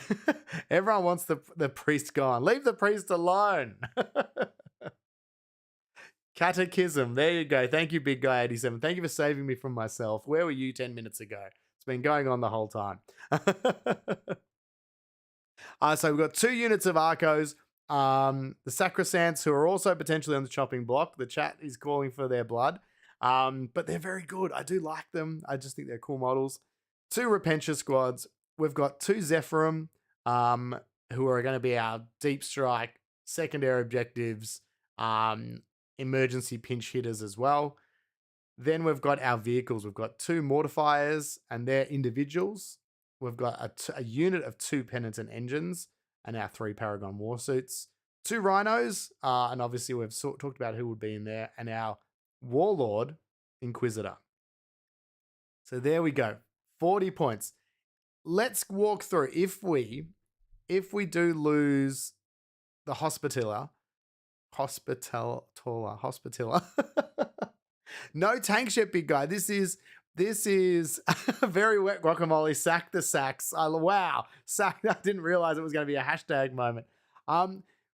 everyone wants the priest gone. Leave the priest alone. Catechism. There you go. Thank you, big guy 87. Thank you for saving me from myself. Where were you 10 minutes ago? It's been going on the whole time. So we've got 2 units of Arcos. The Sacrosancts, who are also potentially on the chopping block. The chat is calling for their blood. But they're very good. I do like them. I just think they're cool models. 2 Repentia squads. We've got 2 Zephyrim, who are going to be our deep strike, secondary objectives, emergency pinch hitters as well. Then we've got our vehicles. We've got 2 Mortifiers and their individuals. We've got a unit of 2 Penitent Engines and our 3 Paragon Warsuits. 2 Rhinos, and obviously we've talked about who would be in there, and our Warlord Inquisitor. So there we go. 40 points. Let's walk through. If we do lose the Hospitaller. No tank ship, big guy. This is very wet guacamole. Sack the sacks. Wow. Sack. I didn't realize it was going to be a hashtag moment.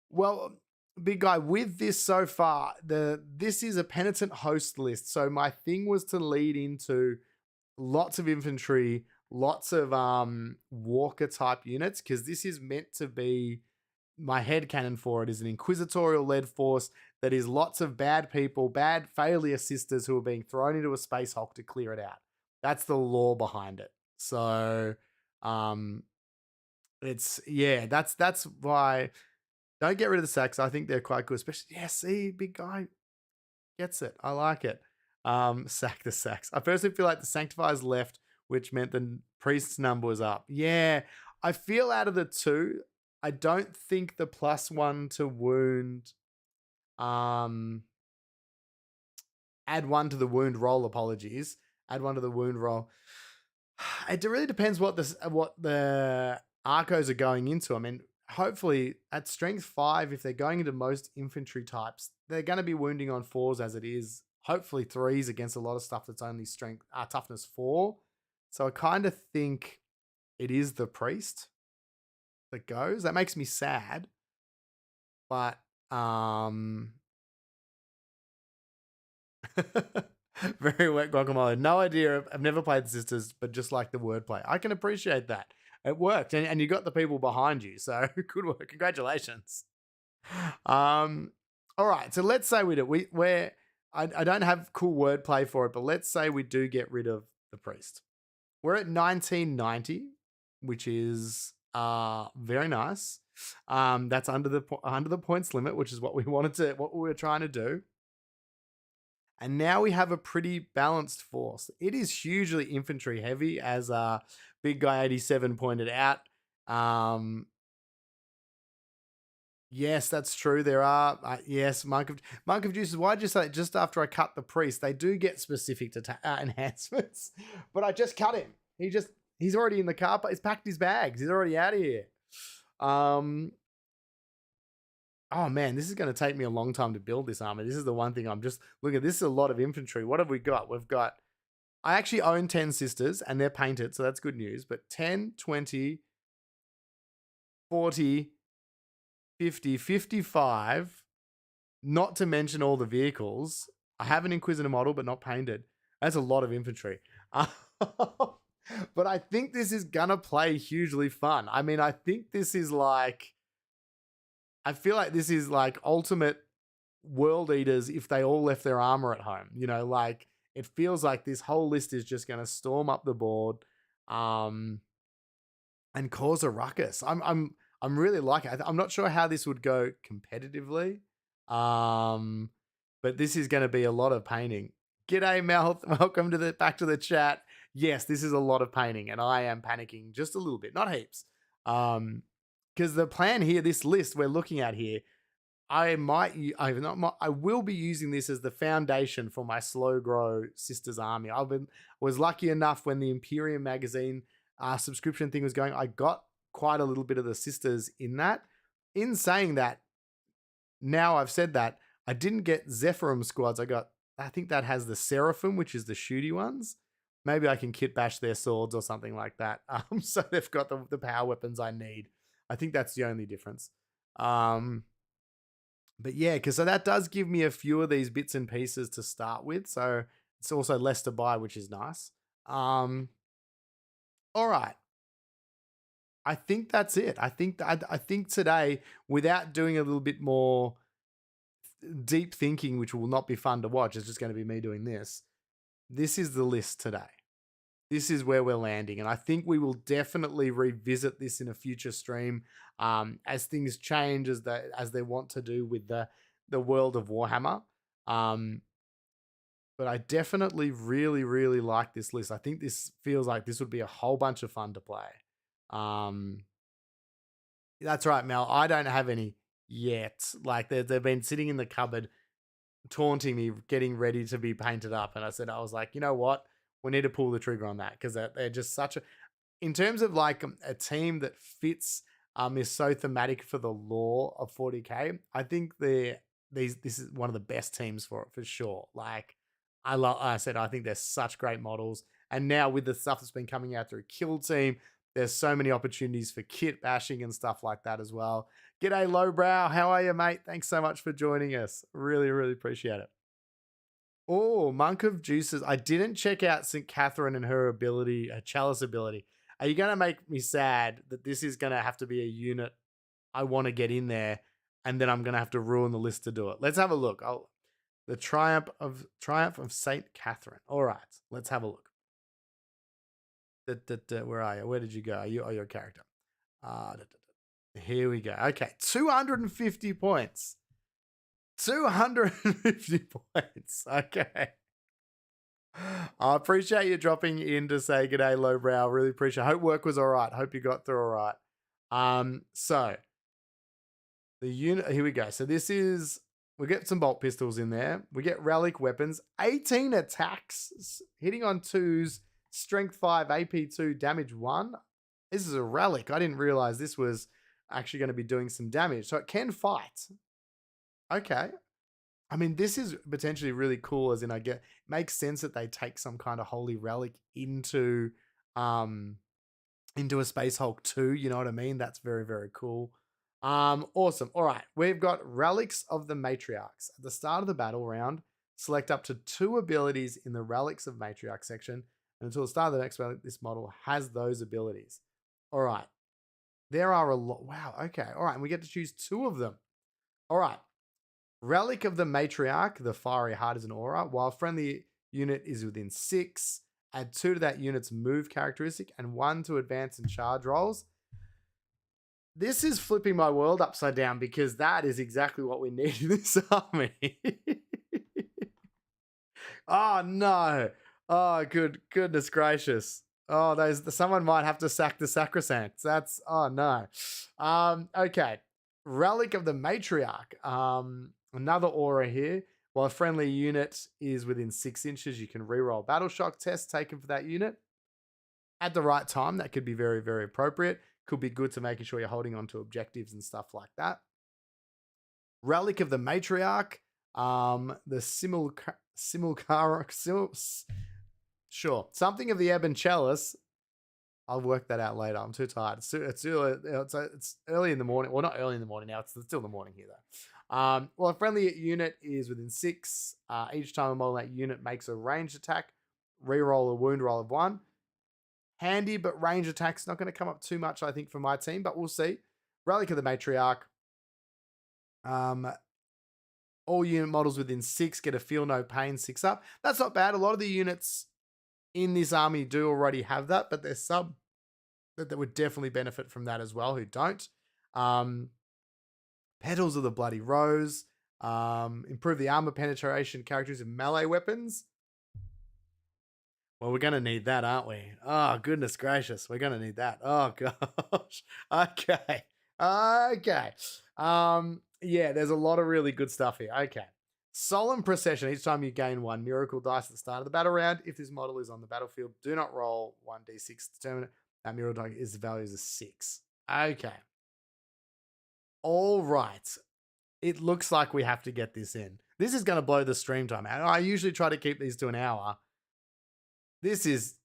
Well, big guy, with this so far, this is a Penitent Host list. So my thing was to lead into lots of infantry, lots of walker type units, because this is meant to be, my headcanon for it is an inquisitorial led force that is lots of bad people, bad failure sisters who are being thrown into a space hulk to clear it out. That's the lore behind it. So That's why don't get rid of the sacks. I think they're quite good, especially see, big guy gets it. I like it. Sack the sacks. I personally feel like the sanctifiers left, which meant the priest's number was up. Yeah, I feel out of the two, I don't think the +1 to wound, add 1 to the wound roll. Apologies, add 1 to the wound roll. It really depends what the Arcos are going into. I mean, hopefully at strength 5, if they're going into most infantry types, they're going to be wounding on 4s as it is. Hopefully 3s against a lot of stuff that's only toughness 4. So I kind of think it is the priest that goes. That makes me sad. But very wet guacamole. No idea. I've never played the sisters, but just like the wordplay. I can appreciate that. It worked. And you got the people behind you. So good work. Congratulations. All right. So let's say we do. I don't have cool wordplay for it, but let's say we do get rid of the priest. We're at 1990, which is very nice. That's under the points limit, which is what we were trying to do. And now we have a pretty balanced force. It is hugely infantry heavy, as Big Guy 87 pointed out. Yes, that's true. There are Monk of Juices. Why'd you say just after I cut the priest? They do get specific to enhancements, but I just cut him. He's already in the car. He's packed his bags. He's already out of here. Oh man, this is going to take me a long time to build this armor. This is the one thing I'm just looking at. This is a lot of infantry. What have we got? I actually own 10 sisters and they're painted, so that's good news. But 10, 20, 40, 50, 55, not to mention all the vehicles. I have an Inquisitor model, but not painted. That's a lot of infantry. But I think this is going to play hugely fun. I mean, I think this is I feel like this is like ultimate World Eaters if they all left their armor at home. It feels like this whole list is just going to storm up the board and cause a ruckus. I'm really liking it. I'm not sure how this would go competitively, but this is going to be a lot of painting. G'day, Mel. Welcome back to the chat. Yes, this is a lot of painting, and I am panicking just a little bit, not heaps. Because the plan here, this list we're looking at here, I will be using this as the foundation for my slow grow sisters army. Was lucky enough when the Imperium magazine subscription thing was going, I got quite a little bit of the sisters in that. In saying that, now I've said that, I didn't get Zephyrum squads. I think that has the Seraphim, which is the shooty ones. Maybe I can kit bash their swords or something like that. So they've got the power weapons I need. I think that's the only difference. But yeah, so that does give me a few of these bits and pieces to start with. So it's also less to buy, which is nice. All right. I think that's it. I think today, without doing a little bit more deep thinking, which will not be fun to watch, it's just going to be me doing this. This is the list today. This is where we're landing. And I think we will definitely revisit this in a future stream as things change, as they want to do with the world of Warhammer. But I definitely really, really like this list. I think this feels like this would be a whole bunch of fun to play. That's right, Mel. I don't have any yet. Like they've been sitting in the cupboard taunting me, getting ready to be painted up. And I was like, you know what? We need to pull the trigger on that because they're just in terms of like a team that fits, is so thematic for the lore of 40K. I think this is one of the best teams for it for sure. Like I think they're such great models. And now with the stuff that's been coming out through Kill Team, there's so many opportunities for kit bashing and stuff like that as well. G'day, Lowbrow. How are you, mate? Thanks so much for joining us. Really, really appreciate it. Oh, Monk of Juices. I didn't check out St. Catherine and her ability, her chalice ability. Are you going to make me sad that this is going to have to be a unit I want to get in there, and then I'm going to have to ruin the list to do it? Let's have a look. The Triumph of St. Catherine. All right, let's have a look. Where are you? Where did you go? Are you? Oh, your character. Here we go. Okay, 250 points. 250 points. Okay. I appreciate you dropping in to say good day, lowbrow. Really appreciate it. Hope work was all right. Hope you got through all right. So the unit, here we go. So this is, we get some bolt pistols in there. We get relic weapons, 18 attacks, hitting on 2s, strength 5, AP 2, damage 1. This is a relic. I didn't realize this was actually going to be doing some damage. So it can fight. Okay. I mean, this is potentially really cool, as in it makes sense that they take some kind of holy relic into a Space Hulk 2, you know what I mean? That's very, very cool. Awesome. All right, we've got Relics of the Matriarchs. At the start of the battle round, select up to 2 abilities in the Relics of Matriarch section, and until the start of the next battle, this model has those abilities. All right. There are a lot. Wow, okay. All right, and we get to choose 2 of them. All right. Relic of the Matriarch, the Fiery Heart is an aura. While friendly unit is within 6, add 2 to that unit's move characteristic and 1 to advance and charge rolls. This is flipping my world upside down because that is exactly what we need in this army. Oh, no. Oh, goodness gracious. Oh, someone might have to sack the Sacrosancts. That's, oh, no. Okay. Relic of the Matriarch. Another aura here. While a friendly unit is within 6 inches, you can reroll battle shock tests taken for that unit. At the right time, that could be very, very appropriate. Could be good to making sure you're holding on to objectives and stuff like that. Relic of the Matriarch. The sure. Something of the Ebon Chalice. I'll work that out later. I'm too tired. It's early in the morning. Well, not early in the morning now. It's still the morning here, though. Well, a friendly unit is within 6. Each time a model in that unit makes a ranged attack, reroll a wound roll of 1. Handy, but range attack's not going to come up too much, I think, for my team, but we'll see. Relic of the Matriarch. All unit models within 6 get a feel no pain 6 up. That's not bad. A lot of the units in this army do already have that, but there's some that would definitely benefit from that as well who don't. Petals of the Bloody Rose. Improve the armor penetration characters in melee weapons. Well, we're going to need that, aren't we? Oh, goodness gracious. We're going to need that. Oh, gosh. Okay. Yeah, there's a lot of really good stuff here. Okay. Solemn Procession. Each time you gain 1 miracle dice at the start of the battle round, if this model is on the battlefield, do not roll 1d6 to determine it. That miracle die is the value is a 6. Okay. All right. It looks like we have to get this in. This is going to blow the stream time out. I usually try to keep these to an hour. This is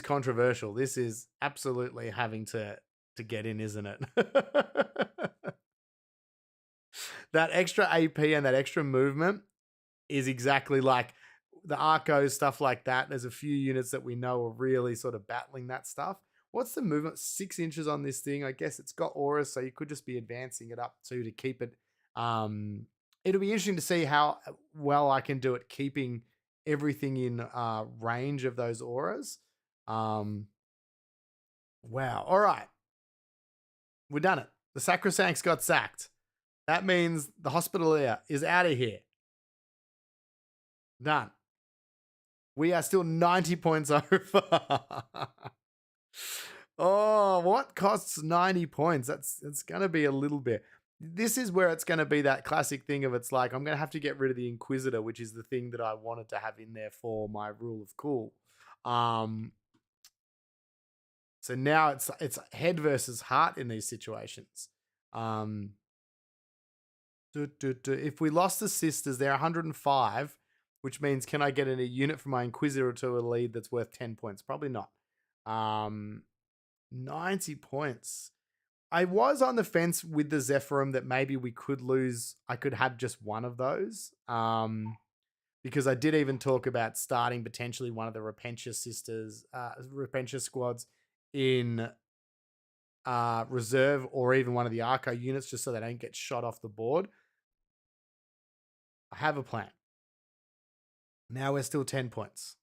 controversial. This is absolutely having to get in, isn't it? That extra AP and that extra movement is exactly like the Arcos, stuff like that. There's a few units that we know are really sort of battling that stuff. What's the movement? 6 inches on this thing. I guess it's got auras, so you could just be advancing it up to keep it. It'll be interesting to see how well I can do it keeping everything in range of those auras. Wow. All right. We've done it. The Sacrosancts got sacked. That means the Hospitalier is out of here. Done. We are still 90 points over. Oh, what costs 90 points? It's going to be a little bit. This is where it's going to be that classic thing of it's like, I'm going to have to get rid of the Inquisitor, which is the thing that I wanted to have in there for my rule of cool. So now it's head versus heart in these situations. If we lost the sisters, they're 105, which means can I get in a unit from my Inquisitor to a lead that's worth 10 points? Probably not. 90 points. I was on the fence with the Zephyrim that maybe we could lose. I could have just one of those. Because I did even talk about starting potentially one of the Repentia sisters, Repentia squads in reserve, or even one of the Arco units, just so they don't get shot off the board. I have a plan. Now we're still 10 points.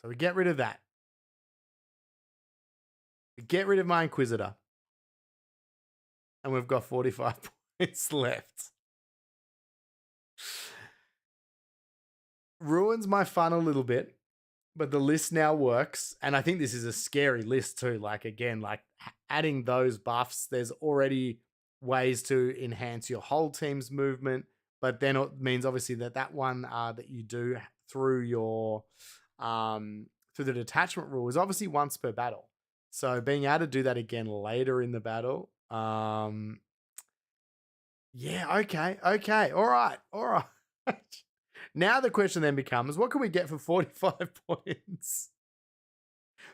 So we get rid of that. get rid of my Inquisitor. And we've got 45 points left. Ruins my fun a little bit, but the list now works. And I think this is a scary list too. Like, again, like adding those buffs, there's already ways to enhance your whole team's movement. But then it means obviously that one that you do through your through the detachment rule is obviously once per battle. So being able to do that again later in the battle, yeah, okay, all right. Now the question then becomes, what can we get for 45 points?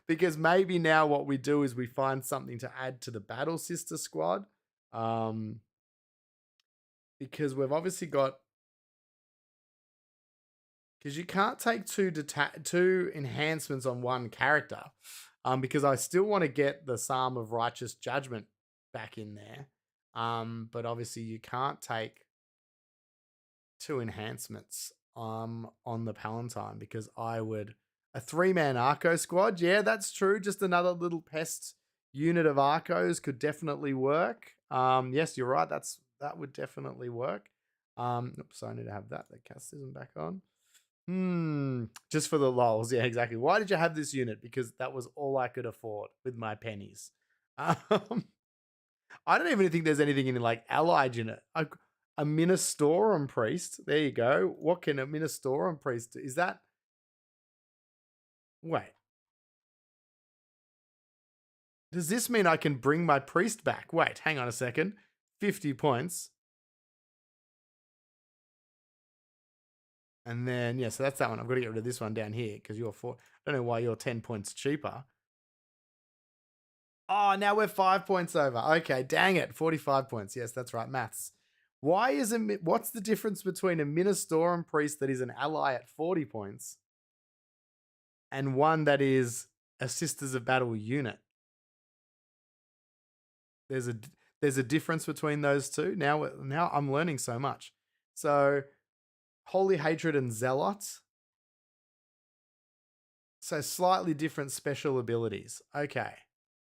Because maybe now what we do is we find something to add to the Battle Sister squad. Because we've obviously got... Because you can't take two enhancements on one character. Because I still want to get the Psalm of Righteous Judgment back in there. But obviously you can't take two enhancements on the Palatine, because I would... A 3-man Arco squad, yeah, that's true. Just another little pest unit of Arcos could definitely work. Yes, you're right. That would definitely work. Oops, I need to have that. The cast isn't back on. Just for the lols. Yeah, exactly. Why did you have this unit? Because that was all I could afford with my pennies. I don't even think there's anything in like allied unit. A Ministorum priest. There you go. What can a Ministorum priest do? Is that... Wait. Does this mean I can bring my priest back? Wait, hang on a second. 50 points. And then, yeah, so that's that one. I've got to get rid of this one down here because you're 4. I don't know why you're 10 points cheaper. Oh, now we're 5 points over. Okay, dang it. 45 points. Yes, that's right. Maths. What's the difference between a Ministorum priest that is an ally at 40 points and one that is a Sisters of Battle unit? There's a difference between those two. Now I'm learning so much. So Holy Hatred and Zealot. So slightly different special abilities. Okay.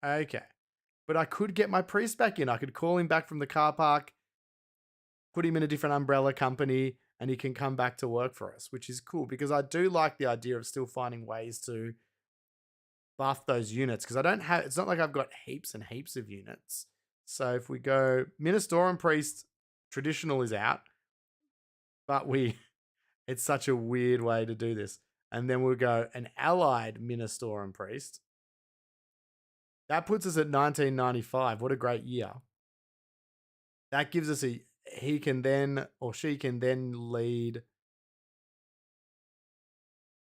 But I could get my priest back in. I could call him back from the car park, put him in a different umbrella company, and he can come back to work for us, which is cool because I do like the idea of still finding ways to buff those units, because it's not like I've got heaps and heaps of units. So if we go Ministorum Priest, traditional is out, but it's such a weird way to do this. And then we'll go an allied Ministorum Priest. That puts us at 1995. What a great year. That gives us he can then, or she can then lead.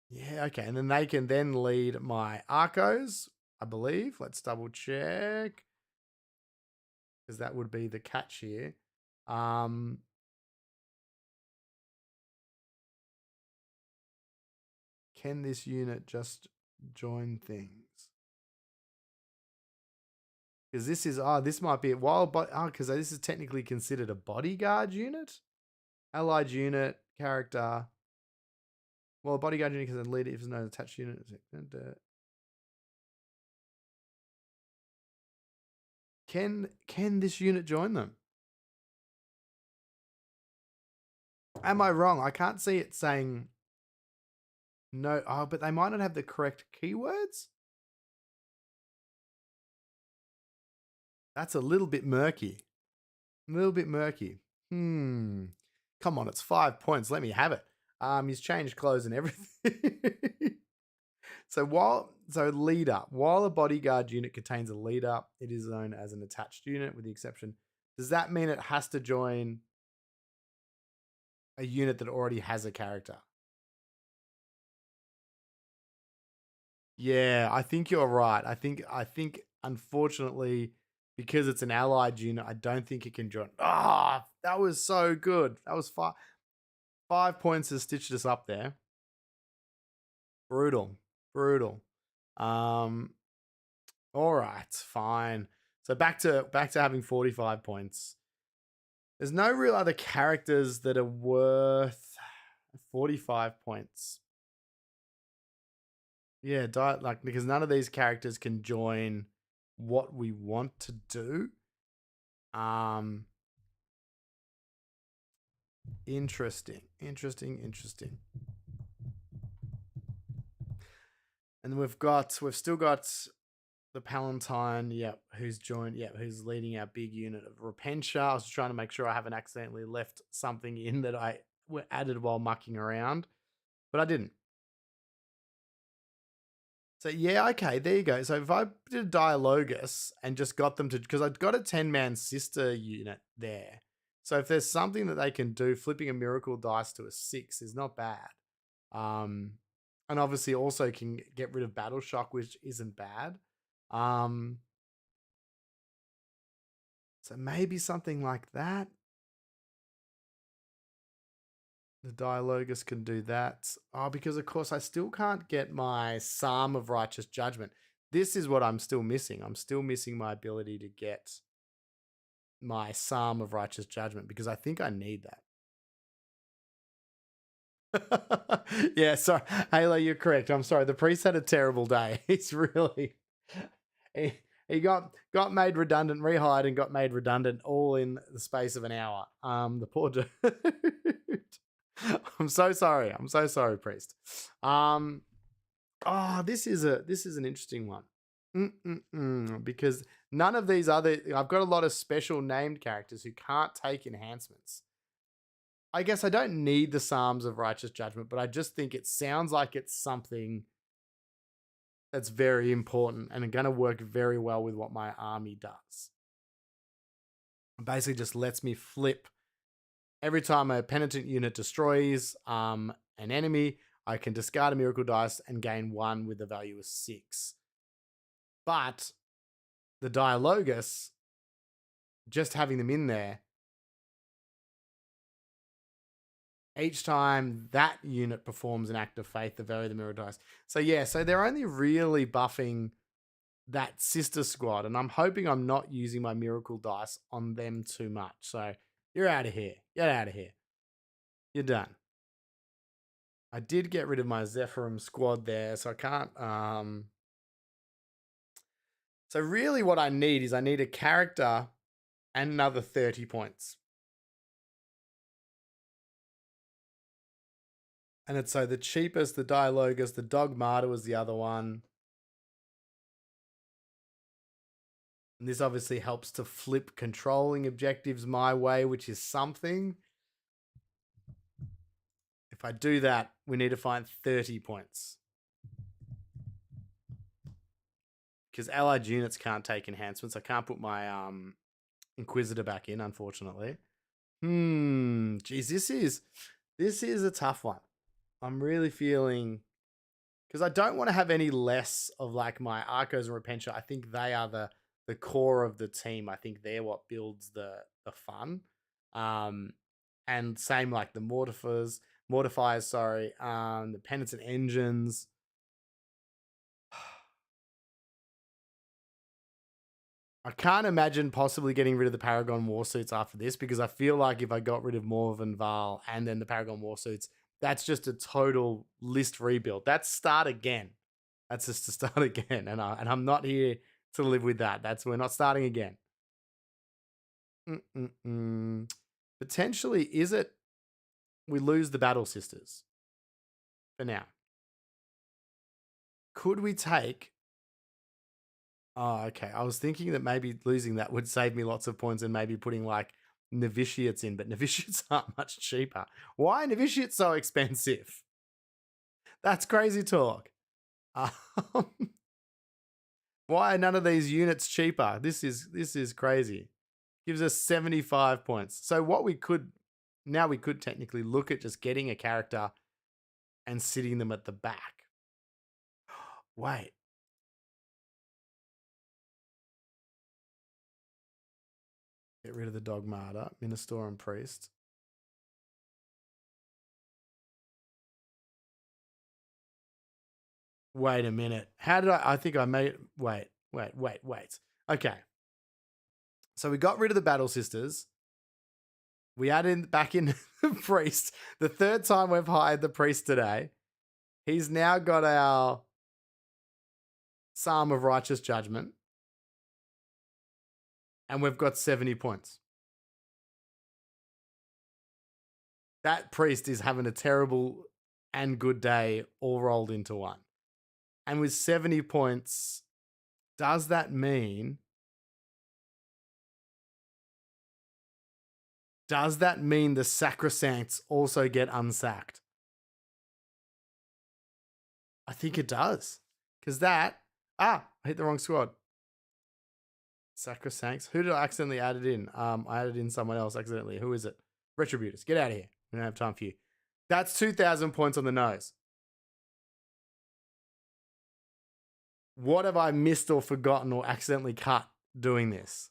Yeah, okay. And then they can then lead my Arcos, I believe. Let's double check, because that would be the catch here. Can this unit just join things? Because this might be a wild, because this is technically considered a bodyguard unit, allied unit character. Well, a bodyguard unit can lead it if there's no attached unit. Can this unit join them? Am I wrong? I can't see it saying no. Oh, but they might not have the correct keywords. That's a little bit murky. Come on, it's 5 points. Let me have it. He's changed clothes and everything. So leader. While a bodyguard unit contains a leader, it is known as an attached unit with the exception. Does that mean it has to join a unit that already has a character? Yeah, I think you're right. I think unfortunately, because it's an allied unit, I don't think it can join. That was so good. That was 5 points has stitched us up there. Brutal. All right, fine. So back to having 45 points. There's no real other characters that are worth 45 points. Yeah, because none of these characters can join what we want to do. Interesting. And we've still got the Palatine, who's leading our big unit of Repentia. I was trying to make sure I haven't accidentally left something in that I added while mucking around, but I didn't. So yeah, okay, there you go. So if I did a Dialogus and just got them to, because I've got a 10-man sister unit there. So if there's something that they can do, flipping a miracle dice to a 6 is not bad. And obviously also can get rid of Battle Shock, which isn't bad. So maybe something like that. The Dialogus can do that. Oh, because of course I still can't get my Psalm of Righteous Judgment. This is what I'm still missing. I'm still missing my ability to get my Psalm of Righteous Judgment because I think I need that. Yeah, sorry. Halo, you're correct. I'm sorry. The priest had a terrible day. He's really... He got made redundant, rehired, and got made redundant all in the space of an hour. The poor dude. I'm so sorry. Priest. This is an interesting one. Because none of these I've got a lot of special named characters who can't take enhancements. I guess I don't need the Psalms of Righteous Judgment, but I just think it sounds like it's something that's very important and going to work very well with what my army does. It basically just lets me flip. Every time a penitent unit destroys an enemy, I can discard a miracle dice and gain 1 with the value of 6. But the Dialogus, just having them in there, each time that unit performs an act of faith, they vary the miracle dice. So yeah, so they're only really buffing that sister squad, and I'm hoping I'm not using my miracle dice on them too much. So you're out of here. Get out of here. You're done. I did get rid of my Zephyrim squad there, so I can't... So really what I need is a character and another 30 points. And it's so the cheapest, the Dialogus, the Dogmata was the other one. And this obviously helps to flip controlling objectives my way, which is something. If I do that, we need to find 30 points. Because allied units can't take enhancements. I can't put my Inquisitor back in, unfortunately. Geez, this is a tough one. I'm really feeling... Because I don't want to have any less of like my Arcos and Repentia. I think they are the core of the team. I think they're what builds the fun. And same like the Mortifiers, the Penitent Engines. I can't imagine possibly getting rid of the Paragon Warsuits after this, because I feel like if I got rid of Morven Val and then the Paragon Warsuits, that's just a total list rebuild. That's start again. That's just to start again. And I'm not here to live with that. We're not starting again. Potentially, is it we lose the Battle Sisters for now? Could we take... Oh, okay. I was thinking that maybe losing that would save me lots of points and maybe putting like novitiates in, but novitiates aren't much cheaper. Why are novitiates so expensive? That's crazy talk. Why are none of these units cheaper? This is crazy. Gives us 75 points. So what we could technically look at just getting a character and sitting them at the back. Wait. Get rid of the Dogmata, Minister and Priest. Wait a minute. How did I think I made... Wait. Okay. So we got rid of the Battle Sisters. We added back in the Priest. The third time we've hired the Priest today. He's now got our Psalm of Righteous Judgment. And we've got 70 points. That priest is having a terrible and good day all rolled into one. And with 70 points, does that mean the Sacrosancts also get unsacked? I think it does. Because I hit the wrong squad. Sacrosancts. Who did I accidentally add it in? I added in someone else accidentally. Who is it? Retributors. Get out of here. We don't have time for you. That's 2,000 points on the nose. What have I missed or forgotten or accidentally cut doing this?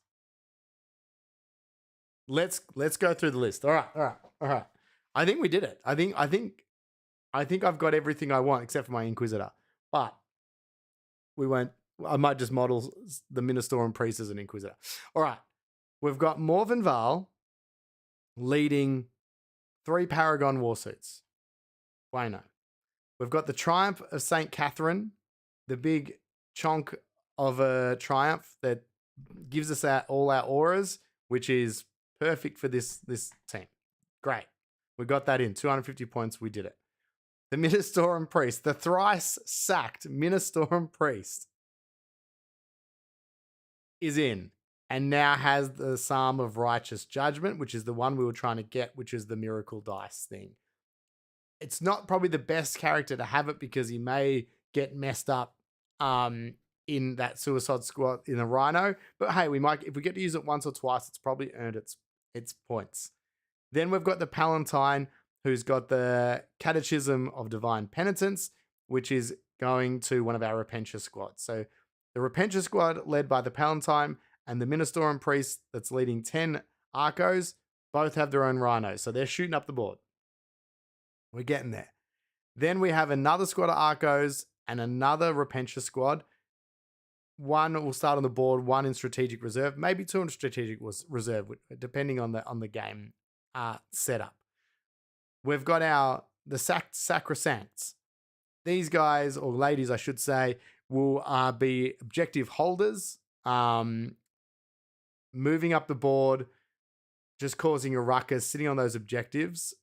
Let's go through the list. All right. I think we did it. I think I've got everything I want except for my Inquisitor. But I might just model the Minister and Priest as an Inquisitor. All right. We've got Morven Val leading 3 Paragon Warsuits. Bueno. We've got the Triumph of St. Catherine, the big chunk of a triumph that gives us all our auras, which is perfect for this team. Great. We got that in. 250 points. We did it. The Ministorum Priest, the thrice sacked Ministorum Priest, is in and now has the Psalm of Righteous Judgment, which is the one we were trying to get, which is the Miracle Dice thing. It's not probably the best character to have it because he may get messed up in that Suicide Squad in a Rhino. But hey, if we get to use it once or twice, it's probably earned its points. Then we've got the Palatine, who's got the Catechism of Divine Penitence, which is going to one of our Repentia squads. So the Repentia squad, led by the Palatine, and the Ministorum Priest that's leading 10 Archos, both have their own Rhinos. So they're shooting up the board. We're getting there. Then we have another squad of Archos and another Repentia squad. One will start on the board, one in Strategic Reserve, maybe 2 in Strategic Reserve, depending on the game setup. We've got the Sacrosancts. These guys, or ladies, I should say, will be objective holders, moving up the board, just causing a ruckus, sitting on those objectives.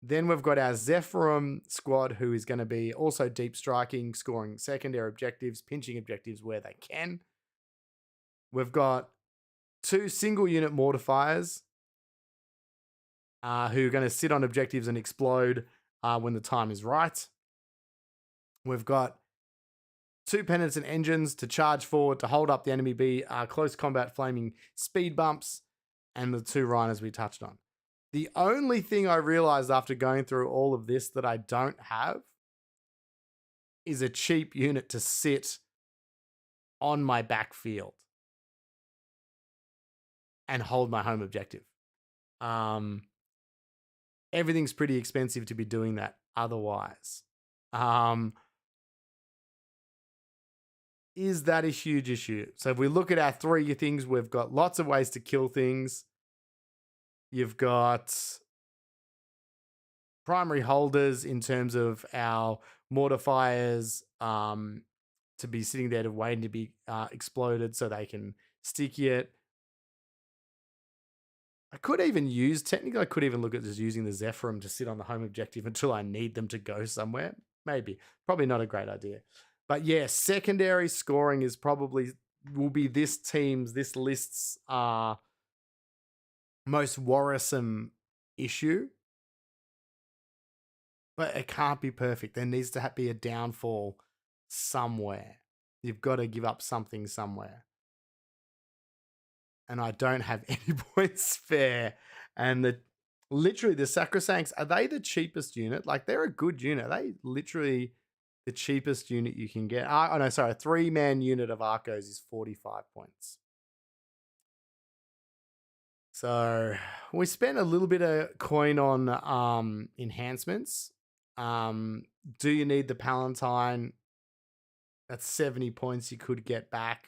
Then we've got our Zephyrum squad, who is going to be also deep striking, scoring secondary objectives, pinching objectives where they can. We've got 2 single unit mortifiers, who are going to sit on objectives and explode when the time is right. We've got 2 Penitent Engines to charge forward to hold up the enemy close combat flaming speed bumps, and the 2 Rhinos we touched on. The only thing I realized after going through all of this that I don't have is a cheap unit to sit on my backfield and hold my home objective. Everything's pretty expensive to be doing that otherwise. Is that a huge issue? So if we look at our 3 things, we've got lots of ways to kill things. You've got primary holders in terms of our mortifiers to be sitting there waiting to be exploded so they can sticky it. I could even look at just using the Zephyrum to sit on the home objective until I need them to go somewhere. Maybe. Probably not a great idea. But yeah, secondary scoring will be this list's most worrisome issue. But it can't be perfect. There needs to be a downfall somewhere. You've got to give up something somewhere. And I don't have any points spare. And literally the Sacrosancts, are they the cheapest unit? Like, they're a good unit. Are they literally the cheapest unit you can get? A 3-man unit of Archos is 45 points. So we spent a little bit of coin on enhancements. Do you need the Palatine? That's 70 points you could get back.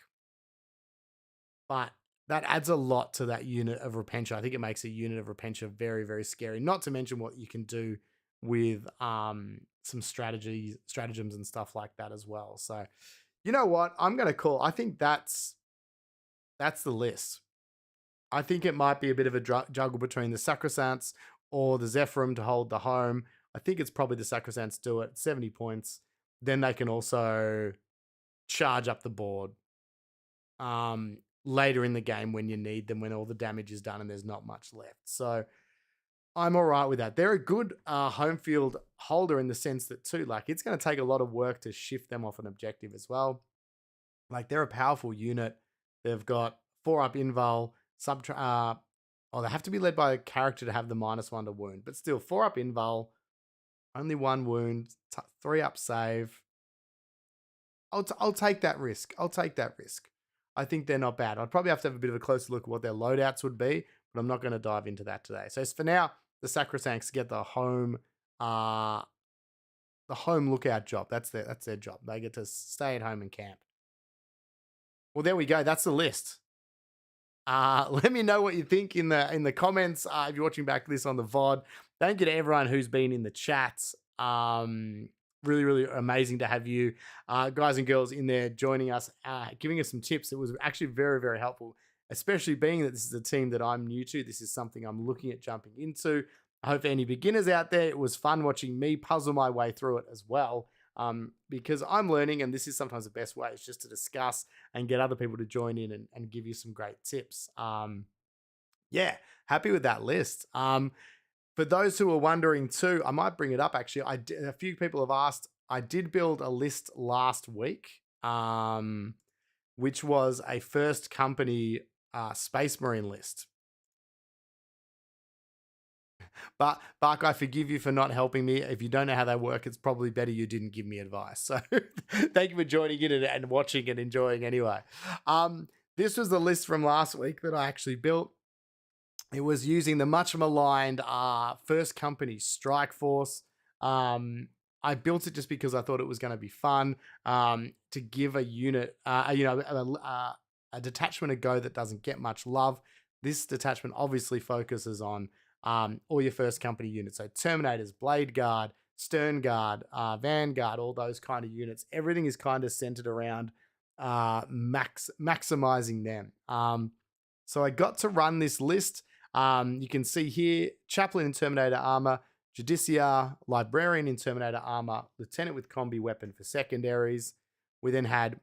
But that adds a lot to that unit of Repentia. I think it makes a unit of Repentia very, very scary. Not to mention what you can do with some stratagems and stuff like that as well. So, you know what? I'm going to call. I think that's That's the list. I think it might be a bit of a juggle between the Sacrosancts or the Zephyrim to hold the home. I think it's probably the Sacrosancts do it, 70 points. Then they can also charge up the board later in the game when you need them, when all the damage is done and there's not much left. So I'm all right with that. They're a good home field holder in the sense that, too, like, it's going to take a lot of work to shift them off an objective as well. Like, they're a powerful unit. They've got 4-up invul, they have to be led by a character to have the -1 to wound, but still 4-up invul, only 1 wound, 3-up save. I'll take that risk. I think they're not bad. I'd probably have to have a bit of a closer look at what their loadouts would be, but I'm not going to dive into that today. So for now, the Sacrosancts get the home lookout job. That's their job. They get to stay at home and camp. Well, there we go. That's the list. Let me know what you think in the comments. If you're watching back this on the VOD, thank you to everyone who's been in the chats. Really, really amazing to have you guys and girls in there joining us, giving us some tips. It was actually very, very helpful, especially being that this is a team that I'm new to. This is something I'm looking at jumping into. I hope for any beginners out there, it was fun watching me puzzle my way through it as well. Because I'm learning, and this is sometimes the best way, is just to discuss and get other people to join in and give you some great tips. Yeah, happy with that list. For those who are wondering too, I might bring it up actually. A few people have asked, I did build a list last week, which was a first company Space Marine list. But Bark, I forgive you for not helping me. If you don't know how they work, it's probably better you didn't give me advice. So thank you for joining in and watching and enjoying anyway. This was the list from last week that I actually built. It was using the much maligned first company Strike Force. I built it just because I thought it was going to be fun to give a unit, a detachment a go that doesn't get much love. This detachment obviously focuses on all your first company units. So Terminators, Blade Guard, Stern Guard, Vanguard, all those kind of units. Everything is kind of centered around maximizing them. So I got to run this list. You can see here, Chaplain in Terminator Armor, Judiciar, Librarian in Terminator Armor, Lieutenant with Combi Weapon for secondaries. We then had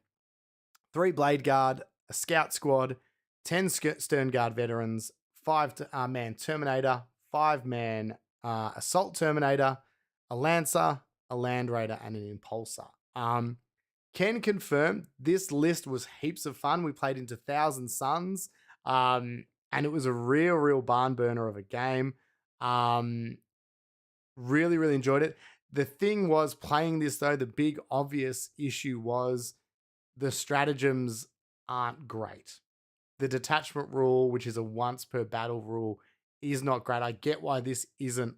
3 Blade Guard, a Scout Squad, 10 Stern Guard Veterans, 5-man Terminator, 5-man Assault Terminator, a Lancer, a Land Raider, and an Impulsor. Can confirm this list was heaps of fun. We played into Thousand Suns, and it was a real barn burner of a game. Really, really enjoyed it. The thing was, playing this though, the big obvious issue was the stratagems aren't great. The detachment rule, which is a once per battle rule, is not great. I get why this isn't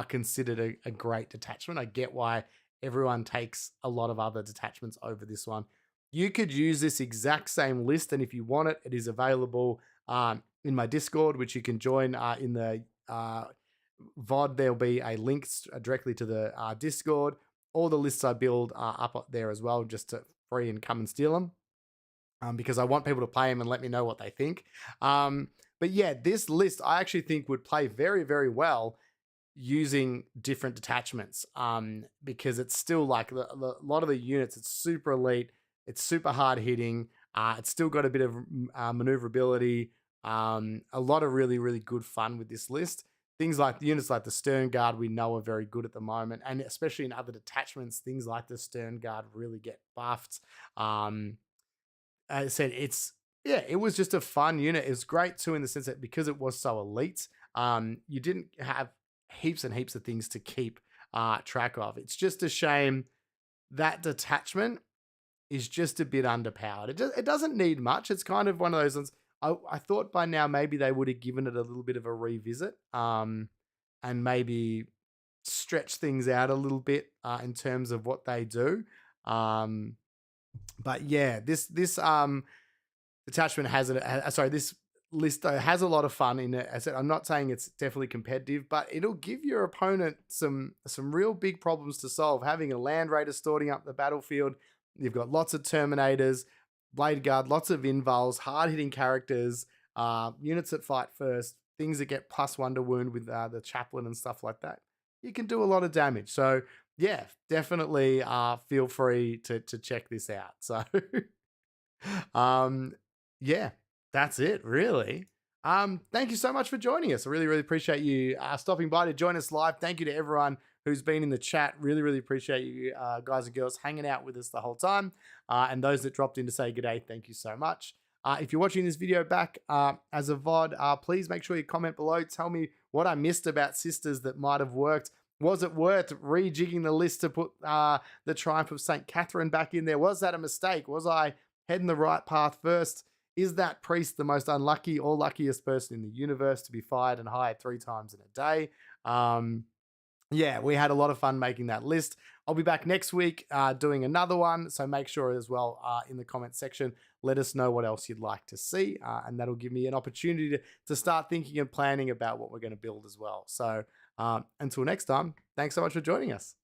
considered a great detachment. I get why everyone takes a lot of other detachments over this one. You could use this exact same list, and if you want it, it is available in my Discord, which you can join in the VOD. There'll be a link directly to the Discord. All the lists I build are up there as well, just to free and come and steal them. Because I want people to play them and let me know what they think. But yeah, this list I actually think would play very, very well using different detachments, because it's still like a lot of the units, it's super elite, it's super hard hitting, it's still got a bit of maneuverability, a lot of really, really good fun with this list. Things like units like the Stern Guard we know are very good at the moment, and especially in other detachments, things like the Stern Guard really get buffed. As I said, it was just a fun unit. It was great too in the sense that because it was so elite, you didn't have heaps and heaps of things to keep track of. It's just a shame that detachment is just a bit underpowered. It doesn't need much. It's kind of one of those ones. I thought by now maybe they would have given it a little bit of a revisit, and maybe stretch things out a little bit in terms of what they do. But yeah, this detachment has this list though has a lot of fun in it. As I said, I'm not saying it's definitely competitive, but it'll give your opponent some real big problems to solve. Having a Land Raider storing up the battlefield, you've got lots of Terminators, Blade Guard, lots of invuls, hard-hitting characters, units that fight first, things that get +1 to wound with the chaplain and stuff like that. You can do a lot of damage. So yeah, definitely feel free to check this out. So yeah, that's it really. Thank you so much for joining us. I really, really appreciate you stopping by to join us live. Thank you to everyone who's been in the chat. Really, really appreciate you guys and girls hanging out with us the whole time. And those that dropped in to say good day, thank you so much. If you're watching this video back as a VOD, please make sure you comment below. Tell me what I missed about Sisters that might have worked. Was it worth rejigging the list to put the Triumph of St. Catherine back in there? Was that a mistake? Was I heading the right path first? Is that priest the most unlucky or luckiest person in the universe to be fired and hired 3 times in a day? Yeah, we had a lot of fun making that list. I'll be back next week doing another one. So make sure as well in the comments section, let us know what else you'd like to see. And that'll give me an opportunity to start thinking and planning about what we're going to build as well. So until next time, thanks so much for joining us.